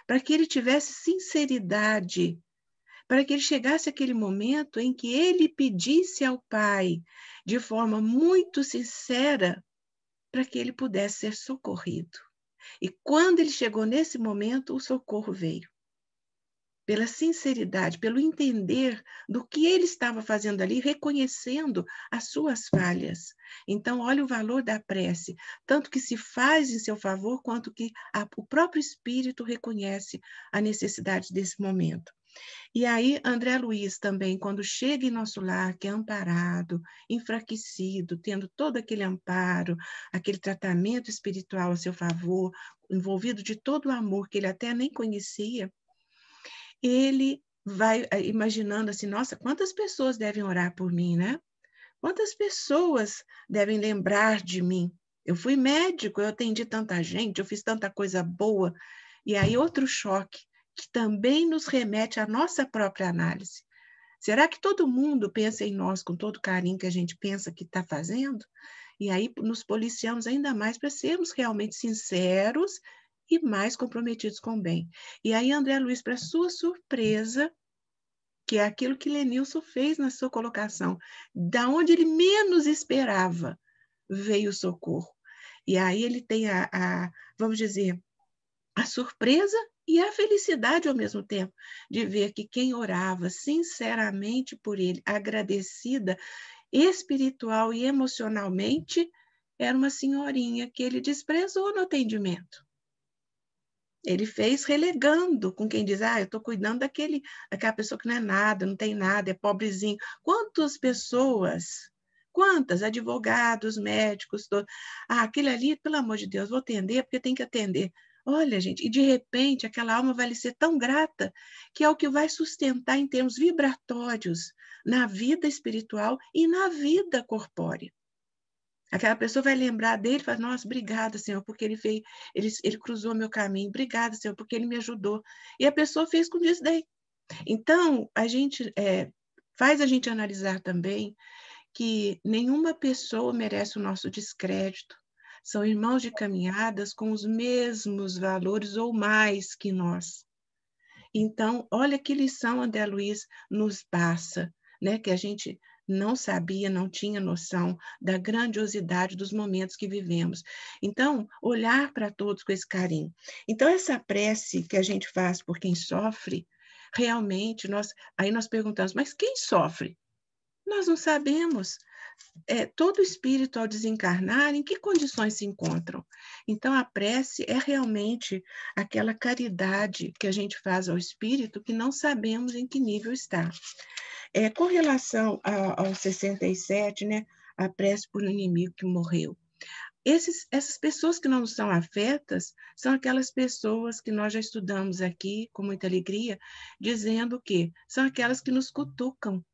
para que ele tivesse sinceridade, para que ele chegasse àquele momento em que ele pedisse ao Pai, de forma muito sincera, para que ele pudesse ser socorrido. E quando ele chegou nesse momento, o socorro veio. Pela sinceridade, pelo entender do que ele estava fazendo ali, reconhecendo as suas falhas. Então, olha o valor da prece, tanto que se faz em seu favor, quanto que o próprio Espírito reconhece a necessidade desse momento. E aí, André Luiz também, quando chega em nosso lar, que é amparado, enfraquecido, tendo todo aquele amparo, aquele tratamento espiritual a seu favor, envolvido de todo o amor que ele até nem conhecia, ele vai imaginando assim, nossa, quantas pessoas devem orar por mim, né? Quantas pessoas devem lembrar de mim? Eu fui médico, eu atendi tanta gente, eu fiz tanta coisa boa. E aí outro choque, que também nos remete à nossa própria análise. Será que todo mundo pensa em nós com todo o carinho que a gente pensa que está fazendo? E aí nos policiamos ainda mais para sermos realmente sinceros e mais comprometidos com o bem. E aí André Luiz, para sua surpresa, que é aquilo que Lenilson fez na sua colocação, da onde ele menos esperava, veio o socorro. E aí ele tem vamos dizer, a surpresa e a felicidade ao mesmo tempo, de ver que quem orava sinceramente por ele, agradecida espiritual e emocionalmente, era uma senhorinha que ele desprezou no atendimento. Ele fez relegando com quem diz, eu estou cuidando daquela pessoa que não é nada, não tem nada, é pobrezinho. Quantas pessoas, advogados, médicos, aquele ali, pelo amor de Deus, vou atender porque tem que atender. Olha, gente, e de repente aquela alma vai lhe ser tão grata que é o que vai sustentar em termos vibratórios na vida espiritual e na vida corpórea. Aquela pessoa vai lembrar dele e falar, nossa, obrigada, Senhor, porque ele cruzou meu caminho. Obrigada, Senhor, porque ele me ajudou. E a pessoa fez com desdém. Então, faz a gente analisar também que nenhuma pessoa merece o nosso descrédito. São irmãos de caminhadas com os mesmos valores ou mais que nós. Então, olha que lição André Luiz nos passa, né? Que a gente não sabia, não tinha noção da grandiosidade dos momentos que vivemos. Então, olhar para todos com esse carinho. Então, essa prece que a gente faz por quem sofre, realmente, aí nós perguntamos, mas quem sofre? Nós não sabemos. Todo espírito, ao desencarnar, em que condições se encontram? Então, a prece é realmente aquela caridade que a gente faz ao espírito que não sabemos em que nível está. Com relação ao 67, né, a prece por um inimigo que morreu. Essas pessoas que não são afetas são aquelas pessoas que nós já estudamos aqui com muita alegria, dizendo que são aquelas que nos cutucam,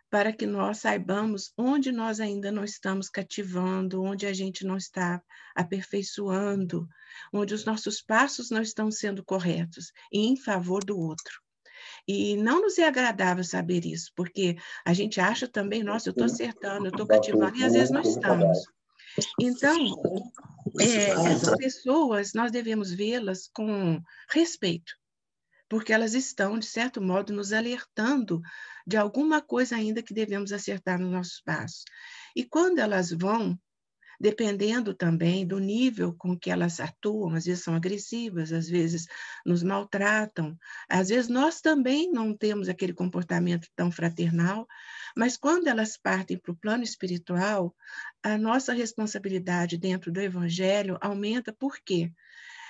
para que nós saibamos onde nós ainda não estamos cativando, onde a gente não está aperfeiçoando, onde os nossos passos não estão sendo corretos e em favor do outro. E não nos é agradável saber isso, porque a gente acha também, nossa, eu estou acertando, eu estou cativando, e às vezes não estamos. Então, essas pessoas, nós devemos vê-las com respeito, porque elas estão, de certo modo, nos alertando de alguma coisa ainda que devemos acertar nos nossos passos. E quando elas vão, dependendo também do nível com que elas atuam, às vezes são agressivas, às vezes nos maltratam, às vezes nós também não temos aquele comportamento tão fraternal, mas quando elas partem para o plano espiritual, a nossa responsabilidade dentro do Evangelho aumenta. Por quê?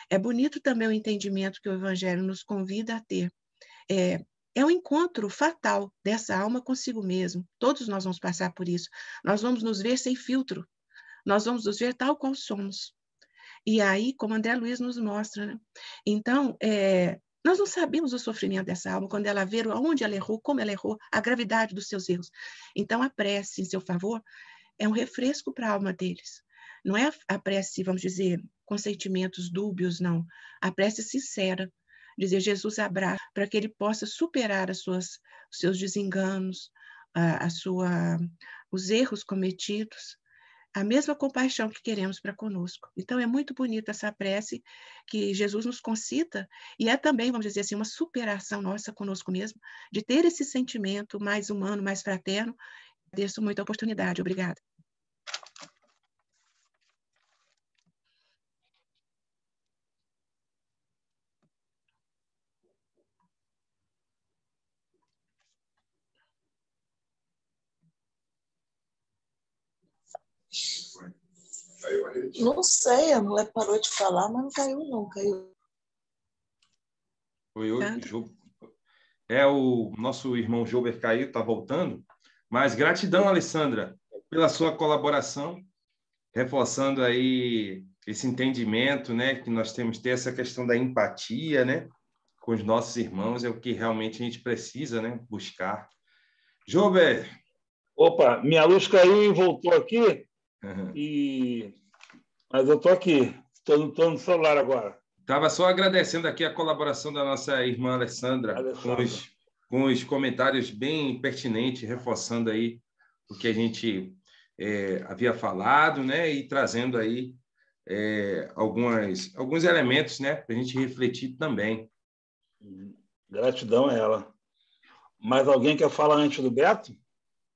É bonito também o entendimento que o Evangelho nos convida a ter. É um encontro fatal dessa alma consigo mesmo. Todos nós vamos passar por isso. Nós vamos nos ver sem filtro. Nós vamos nos ver tal qual somos. E aí, como André Luiz nos mostra, né? Então, nós não sabemos o sofrimento dessa alma quando ela vê onde ela errou, como ela errou, a gravidade dos seus erros. Então, a prece em seu favor é um refresco para a alma deles. Não é a prece, vamos dizer, com sentimentos dúbios, não. A prece sincera, dizer Jesus abraça, para que ele possa superar os seus desenganos, os erros cometidos, a mesma compaixão que queremos para conosco. Então, é muito bonita essa prece que Jesus nos concita, e é também, vamos dizer assim, uma superação nossa conosco mesmo, de ter esse sentimento mais humano, mais fraterno. Agradeço muito a oportunidade. Obrigada. Não sei, a mulher parou de falar, mas não caiu, não. Caiu. Foi hoje. O nosso irmão Jober caiu, está voltando. Mas gratidão, Alessandra, pela sua colaboração, reforçando aí esse entendimento, né, que nós temos que ter essa questão da empatia, né, com os nossos irmãos, é o que realmente a gente precisa, né, buscar. Jober! Opa, minha luz caiu e voltou aqui, mas eu estou aqui, estou no celular agora. Estava só agradecendo aqui a colaboração da nossa irmã Alessandra. Com os comentários bem pertinentes, reforçando aí o que a gente havia falado, né, e trazendo aí alguns elementos, né, para a gente refletir também. Gratidão a ela. Mais alguém quer falar antes do Beto?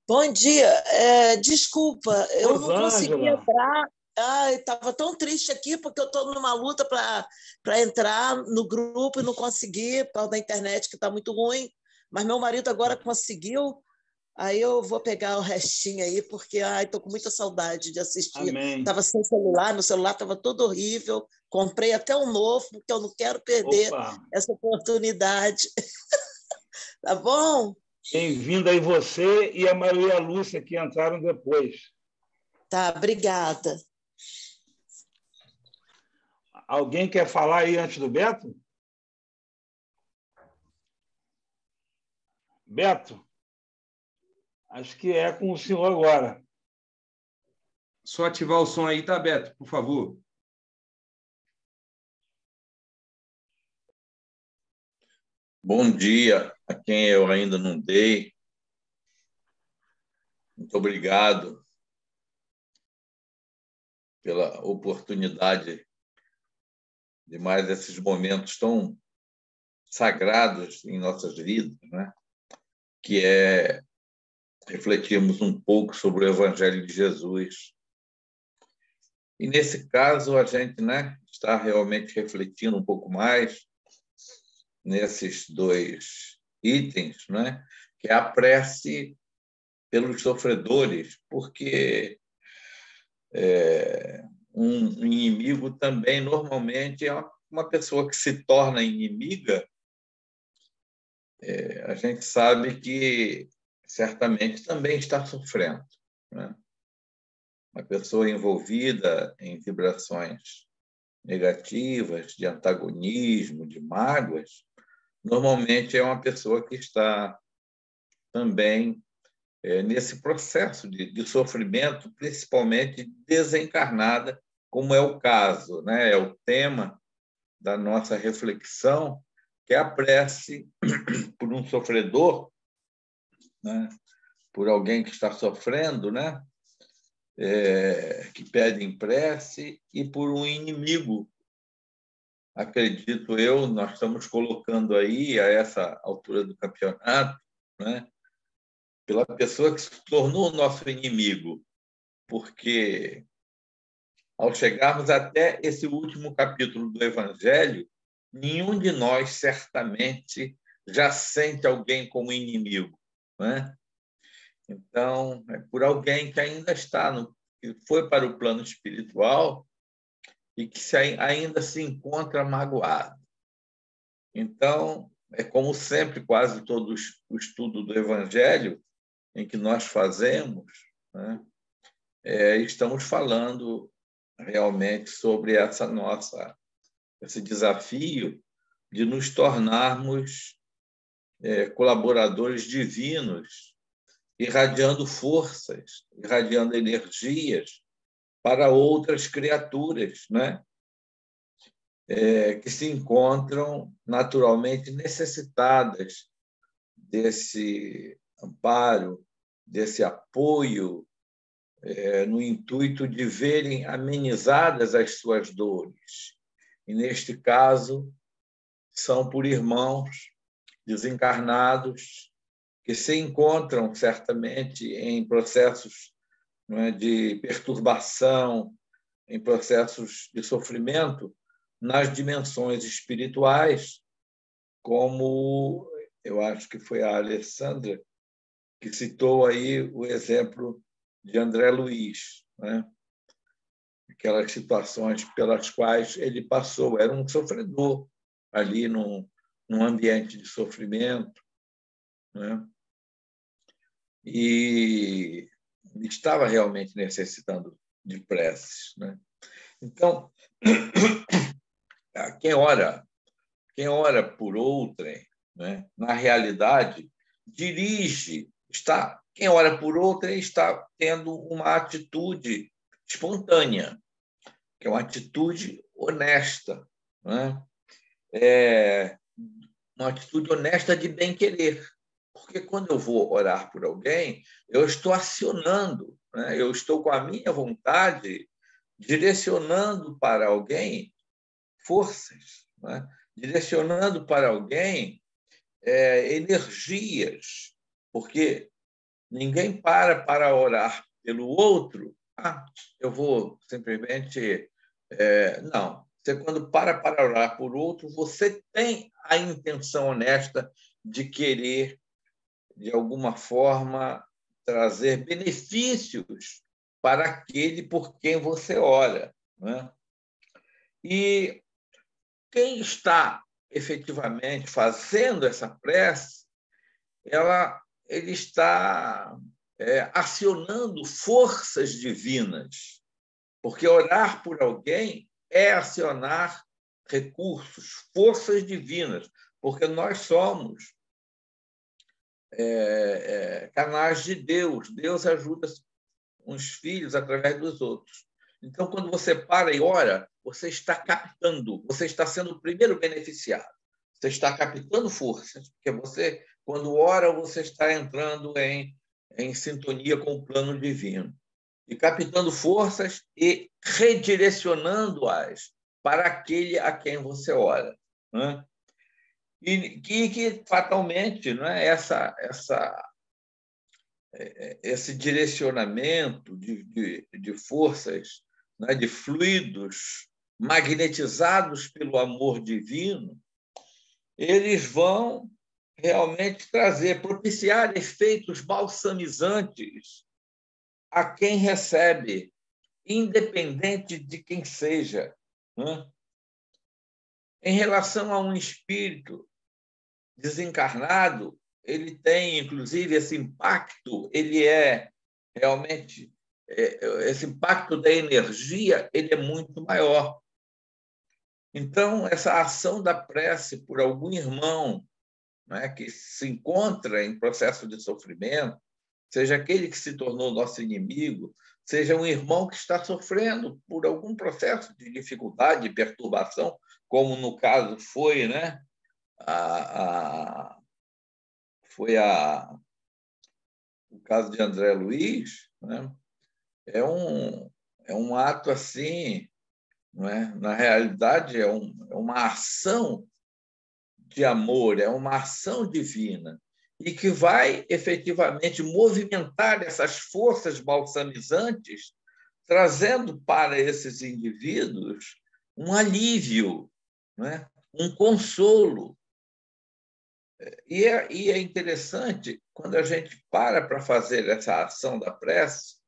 Bom dia. Desculpa, eu não consegui entrar. Estava tão triste aqui, porque eu estou numa luta para entrar no grupo e não consegui, por causa da internet, que está muito ruim. Mas meu marido agora conseguiu. Aí eu vou pegar o restinho aí, porque estou com muita saudade de assistir. Estava sem celular, meu celular estava todo horrível. Comprei até um novo, porque eu não quero perder essa oportunidade. Tá bom? Bem-vinda aí você e a Maria Lúcia, que entraram depois. Tá, obrigada. Alguém quer falar aí antes do Beto? Beto? Acho que é com o senhor agora. Só ativar o som aí, tá, Beto? Por favor. Bom dia a quem eu ainda não dei. Muito obrigado pela oportunidade de mais esses momentos tão sagrados em nossas vidas, né? Que é refletirmos um pouco sobre o Evangelho de Jesus. E, nesse caso, a gente, né, está realmente refletindo um pouco mais nesses dois itens, né, que é a prece pelos sofredores, porque um inimigo também, normalmente, é uma pessoa que se torna inimiga. A gente sabe que certamente também está sofrendo, né? Uma pessoa envolvida em vibrações negativas, de antagonismo, de mágoas, normalmente é uma pessoa que está também nesse processo de sofrimento, principalmente desencarnada, como é o caso, né? É o tema da nossa reflexão, que é a prece por um sofredor, né? Por alguém que está sofrendo, né? Que pede em prece, e por um inimigo. Acredito eu, nós estamos colocando aí, a essa altura do campeonato, né? Pela pessoa que se tornou nosso inimigo, porque ao chegarmos até esse último capítulo do Evangelho, nenhum de nós certamente já sente alguém como inimigo, né? Então, é por alguém que ainda está, que foi para o plano espiritual e que ainda se encontra magoado. Então, é como sempre, quase todo o estudo do Evangelho em que nós fazemos, né? Estamos falando realmente sobre esse desafio de nos tornarmos colaboradores divinos, irradiando forças, irradiando energias para outras criaturas, né? Que se encontram naturalmente necessitadas desse amparo, desse apoio, no intuito de verem amenizadas as suas dores. E, neste caso, são por irmãos desencarnados que se encontram certamente em processos, não é, de perturbação, em processos de sofrimento nas dimensões espirituais, como eu acho que foi a Alessandra que citou aí o exemplo de André Luiz, né? Aquelas situações pelas quais ele passou, era um sofredor ali num ambiente de sofrimento, né? E estava realmente necessitando de preces, né? Então, quem ora por outrem, né, na realidade, quem ora por outrem está tendo uma atitude espontânea, que é uma atitude honesta, né? Uma atitude honesta de bem-querer. Porque quando eu vou orar por alguém, eu estou acionando, né? Eu estou com a minha vontade direcionando para alguém forças, né? Direcionando para alguém energias, porque ninguém para orar pelo outro. Eu vou simplesmente... não. Você, quando para orar por outro, você tem a intenção honesta de querer, de alguma forma, trazer benefícios para aquele por quem você ora, né? E quem está efetivamente fazendo essa prece, ele está acionando forças divinas, porque orar por alguém é acionar recursos, forças divinas, porque nós somos canais de Deus. Deus ajuda uns filhos através dos outros. Então, quando você para e ora, você está captando, você está sendo o primeiro beneficiado. Você está captando forças, porque você, quando ora, você está entrando em sintonia com o plano divino. E captando forças e redirecionando-as para aquele a quem você ora, né? E que fatalmente, não é, esse direcionamento de forças, né, de fluidos magnetizados pelo amor divino, eles vão realmente propiciar efeitos balsamizantes a quem recebe, independente de quem seja, né? Em relação a um espírito desencarnado, ele tem, inclusive, esse impacto, ele é realmente, esse impacto da energia, ele é muito maior. Então, essa ação da prece por algum irmão, né, que se encontra em processo de sofrimento, seja aquele que se tornou nosso inimigo, seja um irmão que está sofrendo por algum processo de dificuldade, de perturbação, como no caso foi, né, o caso de André Luiz, né, é um ato assim, não é? Na realidade, é uma ação de amor, é uma ação divina, e que vai efetivamente movimentar essas forças balsamizantes, trazendo para esses indivíduos um alívio, né? Um consolo. E é interessante, quando a gente para fazer essa ação da prece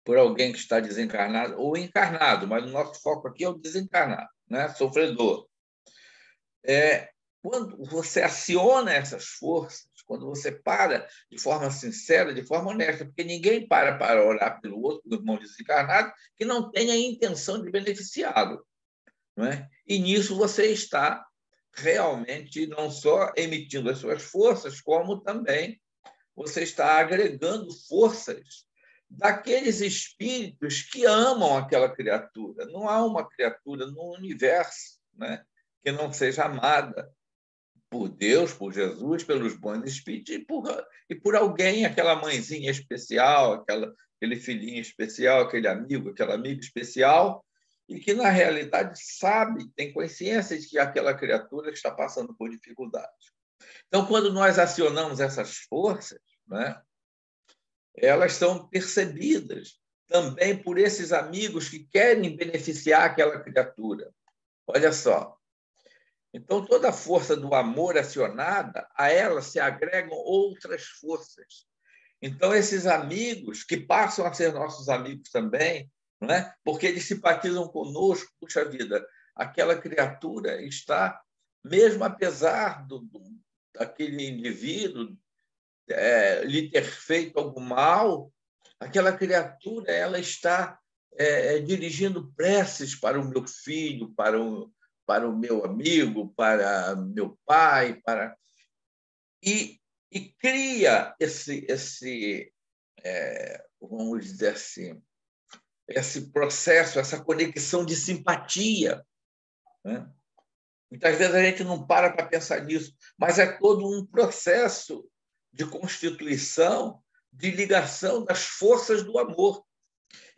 por alguém que está desencarnado ou encarnado, mas o nosso foco aqui é o desencarnado, né? Sofredor. Quando você aciona essas forças, quando você para de forma sincera, de forma honesta, porque ninguém para orar pelo outro, pelo irmão desencarnado, que não tenha a intenção de beneficiá-lo, não é? E nisso você está realmente não só emitindo as suas forças, como também você está agregando forças daqueles espíritos que amam aquela criatura. Não há uma criatura no universo, né, que não seja amada por Deus, por Jesus, pelos bons espíritos e por alguém, aquela mãezinha especial, aquele filhinho especial, aquele amigo, aquela amiga especial, e que, na realidade, sabe, tem consciência de que aquela criatura está passando por dificuldades. Então, quando nós acionamos essas forças, né, elas são percebidas também por esses amigos que querem beneficiar aquela criatura. Olha só. Então, toda a força do amor acionada, a ela se agregam outras forças. Então, esses amigos, que passam a ser nossos amigos também, não é? Porque eles simpatizam conosco, puxa vida, aquela criatura está, mesmo apesar daquele indivíduo lhe ter feito algum mal, aquela criatura ela está dirigindo preces para o meu filho, para o meu amigo, para meu pai, e cria vamos dizer assim, esse processo, essa conexão de simpatia, né? Muitas vezes a gente não para pensar nisso, mas é todo um processo de constituição, de ligação das forças do amor.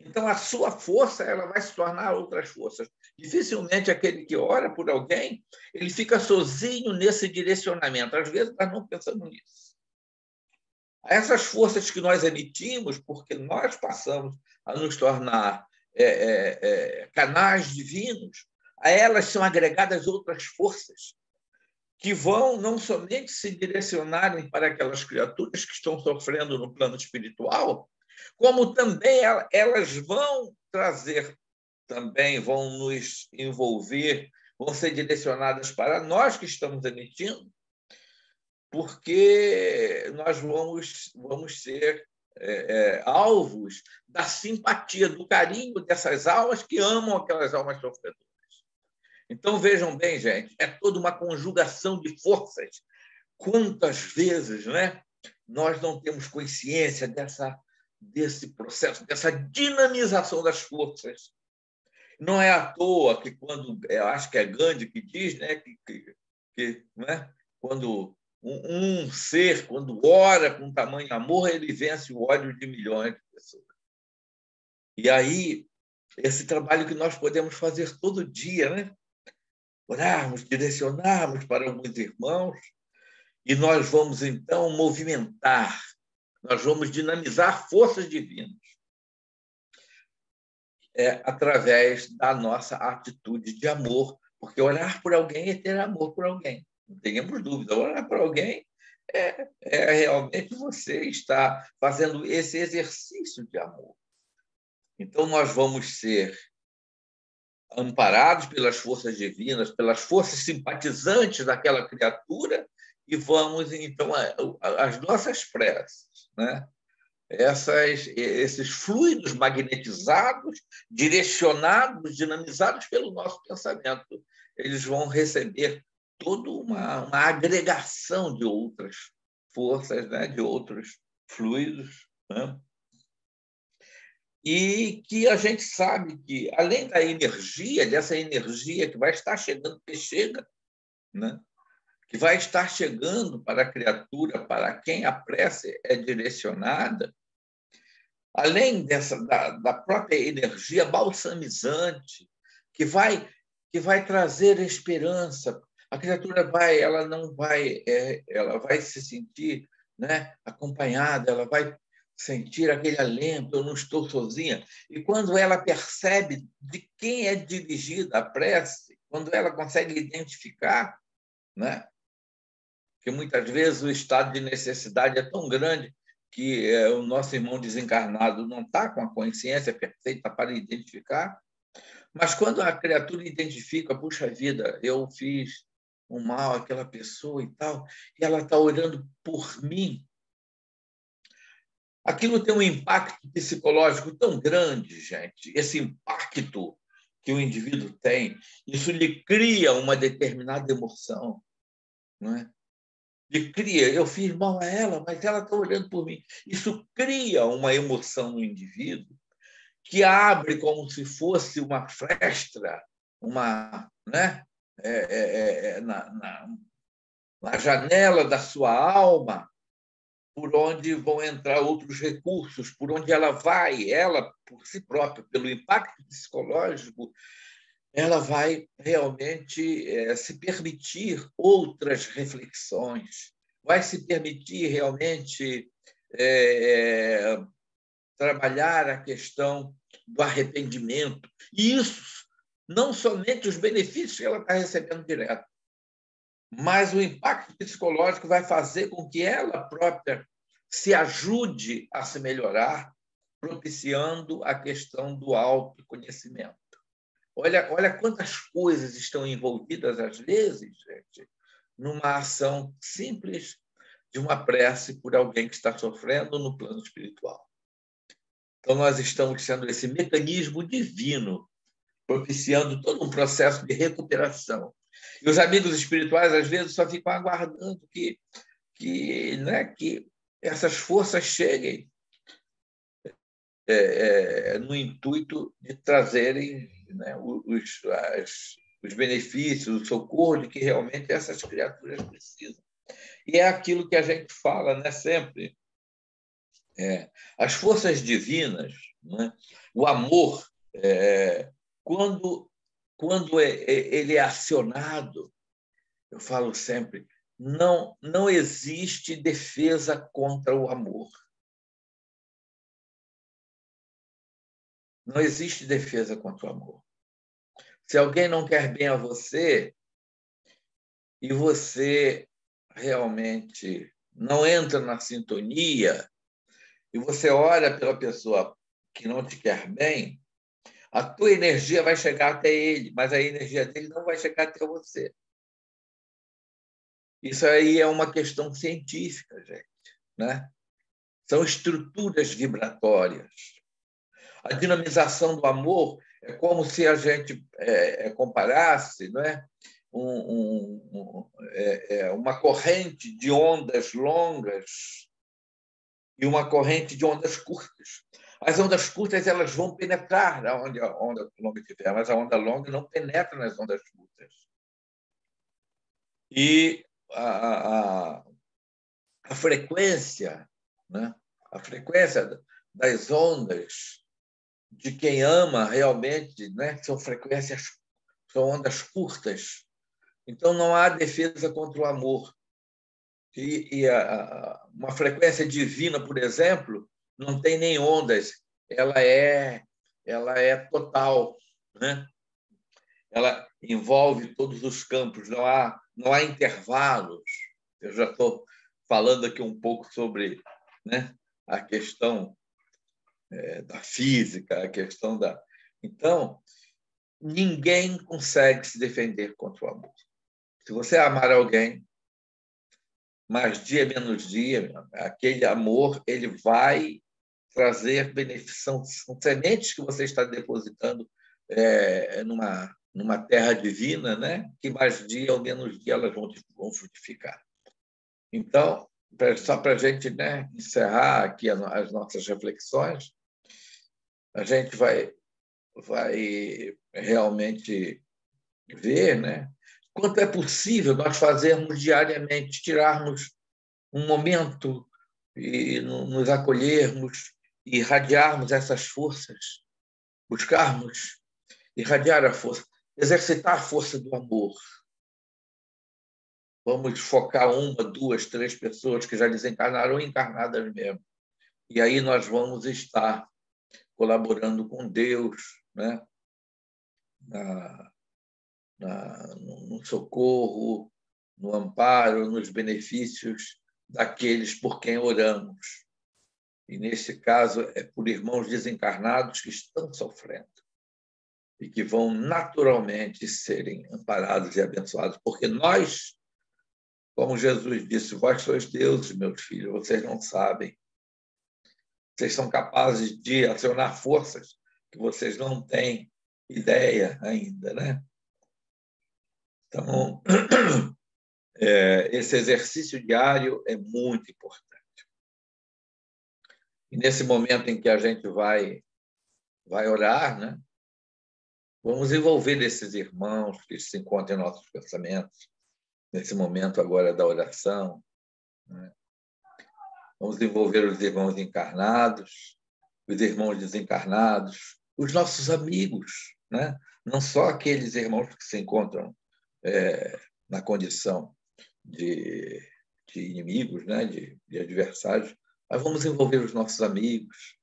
Então, a sua força ela vai se tornar outras forças. Dificilmente aquele que ora por alguém, ele fica sozinho nesse direcionamento. Às vezes, nós não pensamos nisso. Essas forças que nós emitimos, porque nós passamos a nos tornar canais divinos, a elas são agregadas outras forças que vão não somente se direcionarem para aquelas criaturas que estão sofrendo no plano espiritual, como também elas vão trazer, também vão nos envolver, vão ser direcionadas para nós que estamos emitindo, porque nós vamos ser alvos da simpatia, do carinho dessas almas que amam aquelas almas sofredoras. Então, vejam bem, gente, é toda uma conjugação de forças. Quantas vezes, né, nós não temos consciência desse processo, dessa dinamização das forças? Não é à toa que quando, eu acho que é Gandhi que diz, né, né, quando um ser, quando ora com tamanho amor, ele vence o ódio de milhões de pessoas. E aí, esse trabalho que nós podemos fazer todo dia, né? Orarmos, direcionarmos para alguns irmãos, e nós vamos, então, movimentar, nós vamos dinamizar forças divinas através da nossa atitude de amor, porque orar por alguém é ter amor por alguém. não tenhamos dúvida. Orar por alguém é realmente você estar fazendo esse exercício de amor. Então, nós vamos ser amparados pelas forças divinas, pelas forças simpatizantes daquela criatura, e vamos, então, as nossas preces, né? Esses fluidos magnetizados, direcionados, dinamizados pelo nosso pensamento, eles vão receber toda uma agregação de outras forças, né? De outros fluidos, né? E que a gente sabe que, além da energia, dessa energia que vai estar chegando, que chega, né? Que vai estar chegando para a criatura, para quem a prece é direcionada, além da própria energia balsamizante, que vai trazer esperança. A criatura ela vai se sentir, né, acompanhada, ela vai sentir aquele alento, eu não estou sozinha. E quando ela percebe de quem é dirigida a prece, quando ela consegue identificar, né, que muitas vezes o estado de necessidade é tão grande que o nosso irmão desencarnado não está com a consciência perfeita para identificar, mas quando a criatura identifica, puxa vida, eu fiz um mal àquela pessoa e tal, e ela está orando por mim, aquilo tem um impacto psicológico tão grande, gente, esse impacto que o indivíduo tem, isso lhe cria uma determinada emoção, não é? Eu fiz mal a ela, mas ela está olhando por mim. Isso cria uma emoção no indivíduo que abre como se fosse uma fresta, né? Na janela da sua alma, por onde vão entrar outros recursos, por onde ela por si própria, pelo impacto psicológico, ela vai realmente se permitir outras reflexões, vai se permitir realmente trabalhar a questão do arrependimento. E isso, não somente os benefícios que ela está recebendo direto, mas o impacto psicológico vai fazer com que ela própria se ajude a se melhorar, propiciando a questão do autoconhecimento. Olha quantas coisas estão envolvidas, às vezes, gente, numa ação simples de uma prece por alguém que está sofrendo no plano espiritual. Então, nós estamos sendo esse mecanismo divino, propiciando todo um processo de recuperação. E os amigos espirituais, às vezes, só ficam aguardando que essas forças cheguem no intuito de trazerem, né, os benefícios, o socorro de que realmente essas criaturas precisam. E é aquilo que a gente fala, né, sempre. As forças divinas, né, o amor, quando ele é acionado, eu falo sempre, não existe defesa contra o amor. Não existe defesa contra o amor. Se alguém não quer bem a você e você realmente não entra na sintonia e você ora pela pessoa que não te quer bem, a tua energia vai chegar até ele, mas a energia dele não vai chegar até você. Isso aí é uma questão científica, gente, né? São estruturas vibratórias. A dinamização do amor é como se a gente comparasse, não é? Uma corrente de ondas longas e uma corrente de ondas curtas. As ondas curtas elas vão penetrar onde a onda longa estiver, mas a onda longa não penetra nas ondas curtas. E a frequência, né? A frequência das ondas de quem ama realmente, né? São ondas curtas. Então, não há defesa contra o amor. Uma frequência divina, por exemplo, não tem nem ondas, ela é total, né? Ela envolve todos os campos, não há não há intervalos. Eu já estou falando aqui um pouco sobre, né, a questão da física, a questão da... Então, ninguém consegue se defender contra o amor. Se você amar alguém, mais dia menos dia, aquele amor ele vai trazer benefícios, são sementes que você está depositando numa terra divina, né? Que mais dia ou menos dia elas vão frutificar. Então, só para a gente, né, encerrar aqui as nossas reflexões, a gente vai realmente ver, né, quanto é possível nós fazermos diariamente, tirarmos um momento e nos acolhermos, irradiarmos essas forças, buscarmos irradiar a força, exercitar a força do amor. Vamos focar 1, 2, 3 pessoas que já desencarnaram ou encarnadas mesmo. E aí nós vamos estar colaborando com Deus, né? No socorro, no amparo, nos benefícios daqueles por quem oramos. E, nesse caso, é por irmãos desencarnados que estão sofrendo e que vão naturalmente serem amparados e abençoados, porque nós, como Jesus disse, vós sois deuses, meus filhos, vocês não sabem. Vocês são capazes de acionar forças que vocês não têm ideia ainda, né? Então, esse exercício diário é muito importante. E nesse momento em que a gente vai orar, né? Vamos envolver esses irmãos que se encontram em nossos pensamentos, nesse momento agora da oração, né? Vamos envolver os irmãos encarnados, os irmãos desencarnados, os nossos amigos, né? Não só aqueles irmãos que se encontram na condição de inimigos, né? de adversários, mas vamos envolver os nossos amigos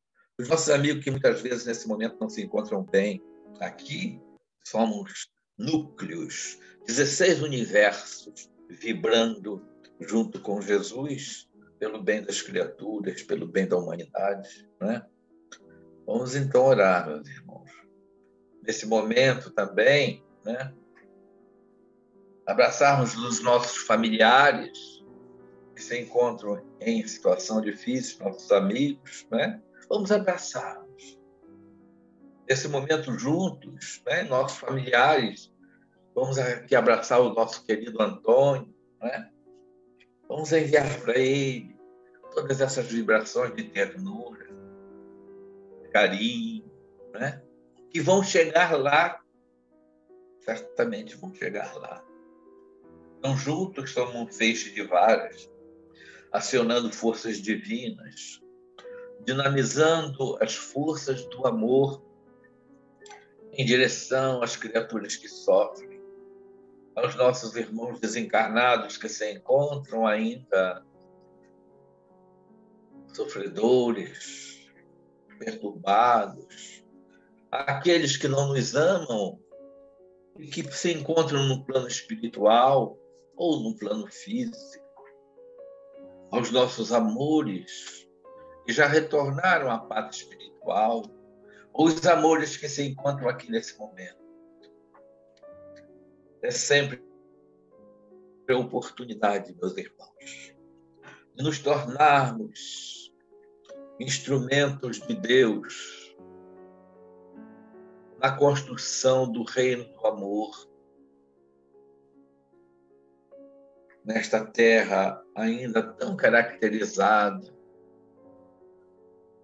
que muitas vezes nesse momento não se encontram bem. Aqui somos núcleos, 16 universos vibrando junto com Jesus pelo bem das criaturas, pelo bem da humanidade, né? Vamos então orar, meus irmãos. Nesse momento também, né? Abraçarmos os nossos familiares que se encontram em situação difícil, nossos amigos, né? Vamos abraçá-los. Nesse momento juntos, né? Nossos familiares, vamos aqui abraçar o nosso querido Antônio, né? Vamos enviar para ele todas essas vibrações de ternura, carinho, né? Que vão chegar lá, certamente vão chegar lá. Então, juntos somos um feixe de varas, acionando forças divinas, dinamizando as forças do amor em direção às criaturas que sofrem, aos nossos irmãos desencarnados que se encontram ainda sofredores, perturbados, àqueles que não nos amam e que se encontram no plano espiritual ou no plano físico, aos nossos amores que já retornaram à pátria espiritual, ou os amores que se encontram aqui nesse momento. É sempre a oportunidade, meus irmãos, de nos tornarmos instrumentos de Deus na construção do reino do amor, nesta terra ainda tão caracterizada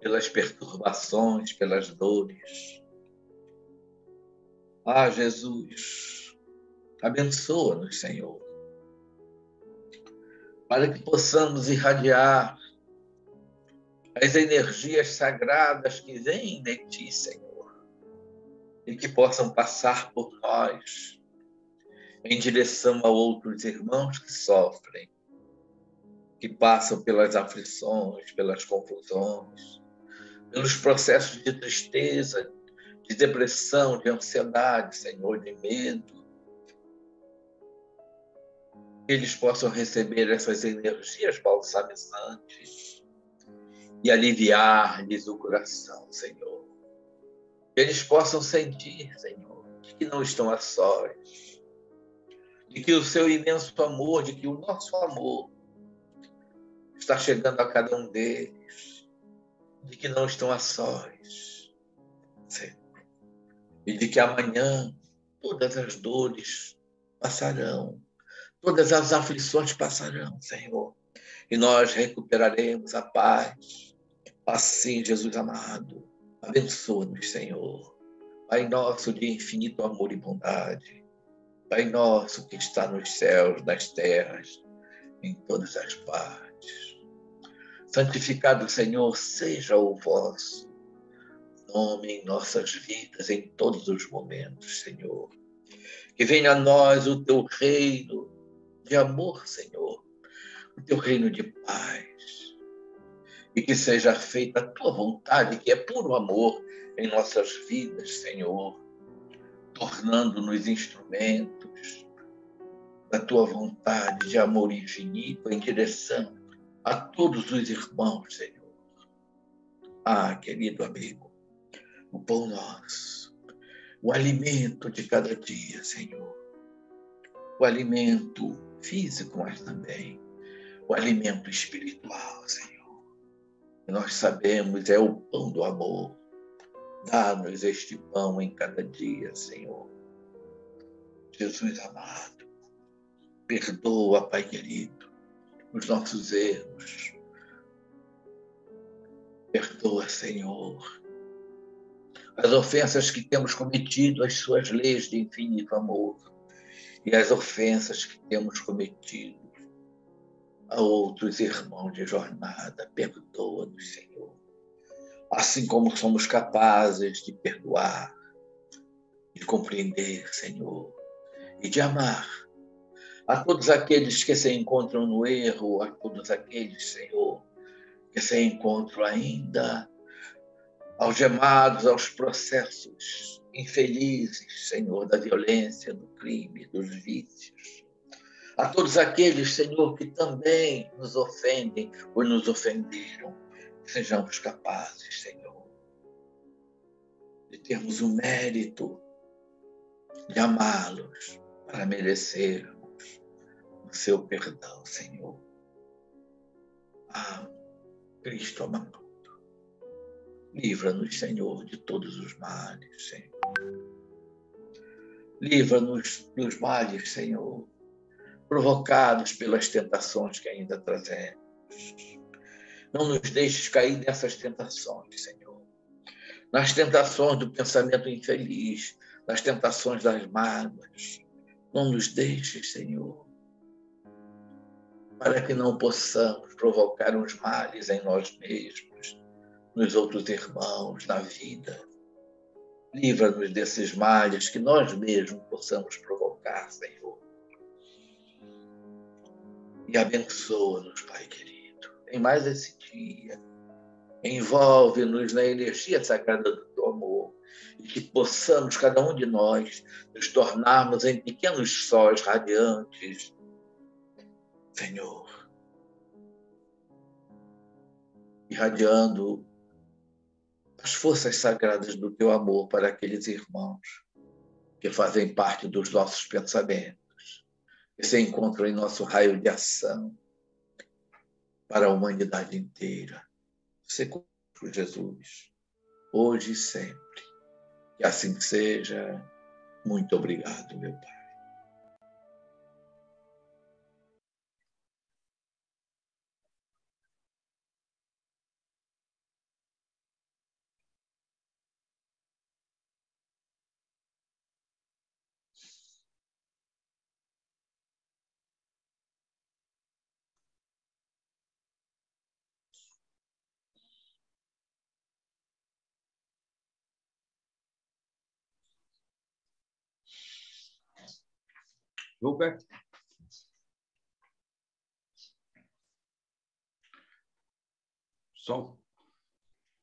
pelas perturbações, pelas dores. Ah, Jesus, abençoa-nos, Senhor, para que possamos irradiar as energias sagradas que vêm de Ti, Senhor, e que possam passar por nós em direção a outros irmãos que sofrem, que passam pelas aflições, pelas confusões, pelos processos de tristeza, de depressão, de ansiedade, Senhor, de medo. que eles possam receber essas energias balsamizantes e aliviar-lhes o coração, Senhor. Que eles possam sentir, Senhor, de que não estão a sós, de que o seu imenso amor, de que o nosso amor está chegando a cada um deles, de que não estão a sós, Senhor. E de que amanhã todas as dores passarão, todas as aflições passarão, Senhor. E nós recuperaremos a paz. Assim, Jesus amado, abençoa-nos, Senhor. Pai nosso de infinito amor e bondade, Pai nosso que está nos céus, nas terras, em todas as partes. Santificado, Senhor, seja o vosso nome em nossas vidas, em todos os momentos, Senhor. Que venha a nós o teu reino de amor, Senhor, o teu reino de paz. E que seja feita a tua vontade, que é puro amor em nossas vidas, Senhor, tornando-nos instrumentos da tua vontade de amor infinito em direção a todos os irmãos, Senhor. Ah, querido amigo, o pão nosso, o alimento de cada dia, Senhor. O alimento físico, mas também o alimento espiritual, Senhor. E nós sabemos, é o pão do amor. Dá-nos este pão em cada dia, Senhor. Jesus amado, perdoa, Pai querido, os nossos erros. Perdoa, Senhor, as ofensas que temos cometido às suas leis de infinito amor e as ofensas que temos cometido a outros irmãos de jornada. Perdoa-nos, Senhor. Assim como somos capazes de perdoar, de compreender, Senhor, e de amar a todos aqueles que se encontram no erro, a todos aqueles, Senhor, que se encontram ainda algemados aos processos infelizes, Senhor, da violência, do crime, dos vícios. A todos aqueles, Senhor, que também nos ofendem ou nos ofenderam, sejamos capazes, Senhor, de termos o mérito de amá-los para merecermos o seu perdão, Senhor. Ah, Cristo amado, livra-nos, Senhor, de todos os males, Senhor. Livra-nos dos males, Senhor, provocados pelas tentações que ainda trazemos. Não nos deixes cair nessas tentações, Senhor. Nas tentações do pensamento infeliz, nas tentações das mágoas. Não nos deixes, Senhor, para que não possamos provocar os males em nós mesmos, nos outros irmãos, na vida. Livra-nos desses males que nós mesmos possamos provocar, Senhor. E abençoa-nos, Pai querido, em mais esse dia. Envolve-nos na energia sagrada do teu amor e que possamos, cada um de nós, nos tornarmos em pequenos sóis radiantes, Senhor, irradiando as forças sagradas do teu amor para aqueles irmãos que fazem parte dos nossos pensamentos, que se encontram em nosso raio de ação para a humanidade inteira. Se conosco, Jesus, hoje e sempre. Que assim seja. Muito obrigado, meu Pai. Gilberto? Sol.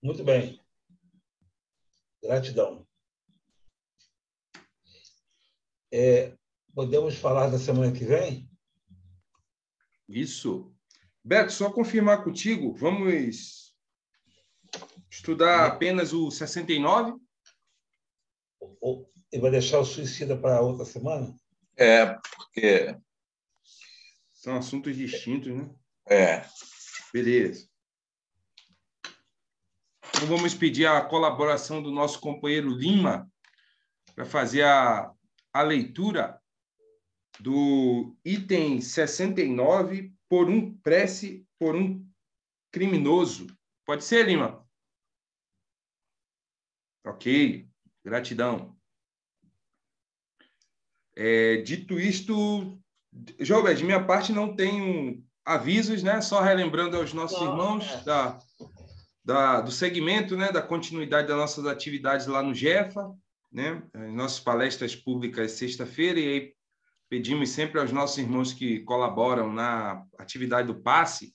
Muito bem. Gratidão. Podemos falar da semana que vem? Isso. Beto, só confirmar contigo, vamos estudar apenas o 69? E vai deixar o suicida para outra semana? Porque... São assuntos distintos, né? Beleza. Então, vamos pedir a colaboração do nosso companheiro Lima para fazer a leitura do item 69 por um prece por um criminoso. Pode ser, Lima? Ok, gratidão. Dito isto, João, de minha parte não tenho avisos, né? Só relembrando aos nossos irmãos do segmento, né? Da continuidade das nossas atividades lá no Jefa, né? As nossas palestras públicas sexta-feira, e aí pedimos sempre aos nossos irmãos que colaboram na atividade do passe,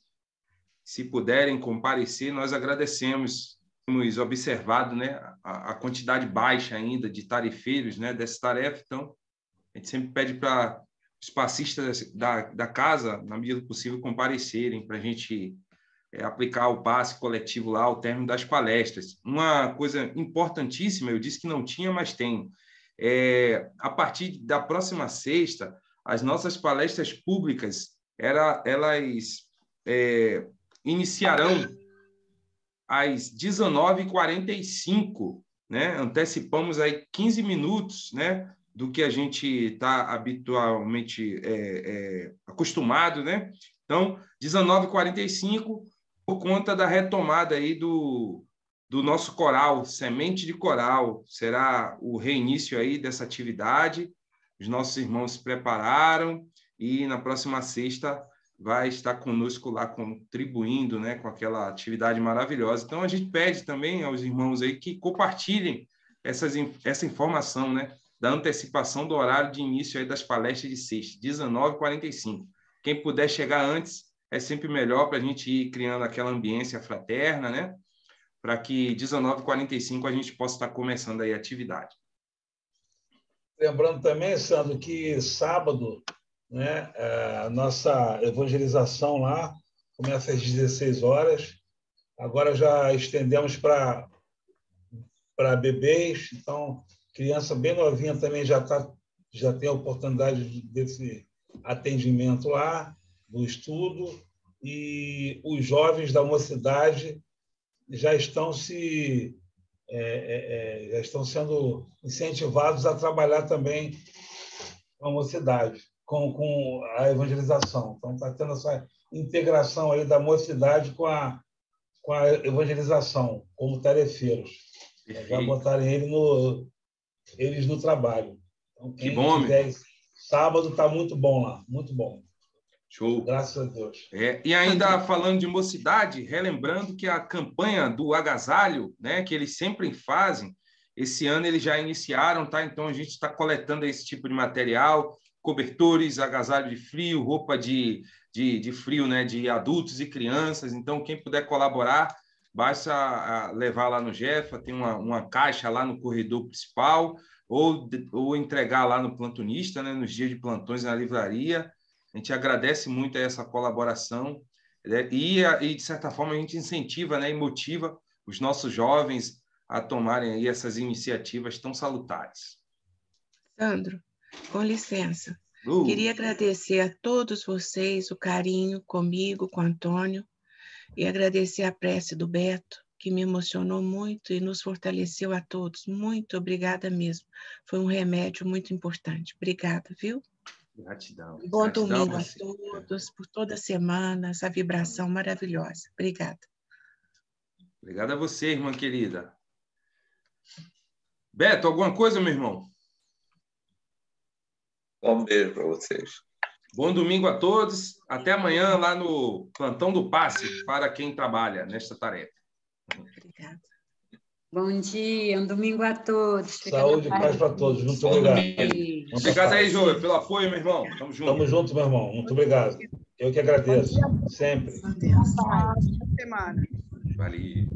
se puderem comparecer, nós agradecemos. Temos observado, né, a quantidade baixa ainda de tarefeiros, né, dessa tarefa, então a gente sempre pede para os passistas da casa, na medida do possível, comparecerem para a gente aplicar o passe coletivo lá ao término das palestras. Uma coisa importantíssima, eu disse que não tinha, mas tem. A partir da próxima sexta, as nossas palestras públicas, elas iniciarão às 19h45, né? Antecipamos aí 15 minutos, né? Do que a gente está habitualmente acostumado, né? Então, 19h45, por conta da retomada aí do nosso coral, Semente de Coral, será o reinício aí dessa atividade. Os nossos irmãos se prepararam e na próxima sexta vai estar conosco lá contribuindo, né, com aquela atividade maravilhosa. Então, a gente pede também aos irmãos aí que compartilhem essa informação, né, da antecipação do horário de início aí das palestras de sexta, 19h45. Quem puder chegar antes é sempre melhor para a gente ir criando aquela ambiência fraterna, né, para que 19h45 a gente possa estar começando aí a atividade. Lembrando também, Sandro, que sábado, né, a nossa evangelização lá começa às 16 horas. Agora já estendemos para bebês, então criança bem novinha também já tem a oportunidade desse atendimento lá, do estudo, e os jovens da mocidade já estão sendo incentivados a trabalhar também com a mocidade, com a evangelização. Então, está tendo essa integração aí da mocidade com a evangelização, como tarefeiros. Já botarem eles no trabalho. Então, quem quiser, sábado está muito bom lá, muito bom. Show. Graças a Deus. E ainda falando de mocidade, relembrando que a campanha do agasalho, né, que eles sempre fazem, esse ano eles já iniciaram, tá? Então a gente está coletando esse tipo de material, cobertores, agasalho de frio, roupa de frio, né, de adultos e crianças. Então quem puder colaborar, basta levar lá no Jefa, tem uma caixa lá no corredor principal, ou entregar lá no plantonista, né, nos dias de plantões na livraria. A gente agradece muito essa colaboração, né? E, de certa forma, a gente incentiva, né, e motiva os nossos jovens a tomarem aí essas iniciativas tão salutares. Sandro, com licença. Queria agradecer a todos vocês o carinho comigo, com o Antônio, e agradecer a prece do Beto, que me emocionou muito e nos fortaleceu a todos. Muito obrigada mesmo. Foi um remédio muito importante. Obrigada, viu? Gratidão. Bom domingo a todos, por toda semana, essa vibração maravilhosa. Obrigada. Obrigado a você, irmã querida. Beto, alguma coisa, meu irmão? Um beijo para vocês. Bom domingo a todos. Até amanhã lá no Plantão do Passe, para quem trabalha nesta tarefa. Obrigada. Bom dia, um domingo a todos. Saúde e paz para todos. Muito obrigado. Obrigado aí, João, pelo apoio, meu irmão. Tamo junto. Tamo junto, meu irmão. Muito obrigado. Eu que agradeço. Sempre. Boa semana. Valeu.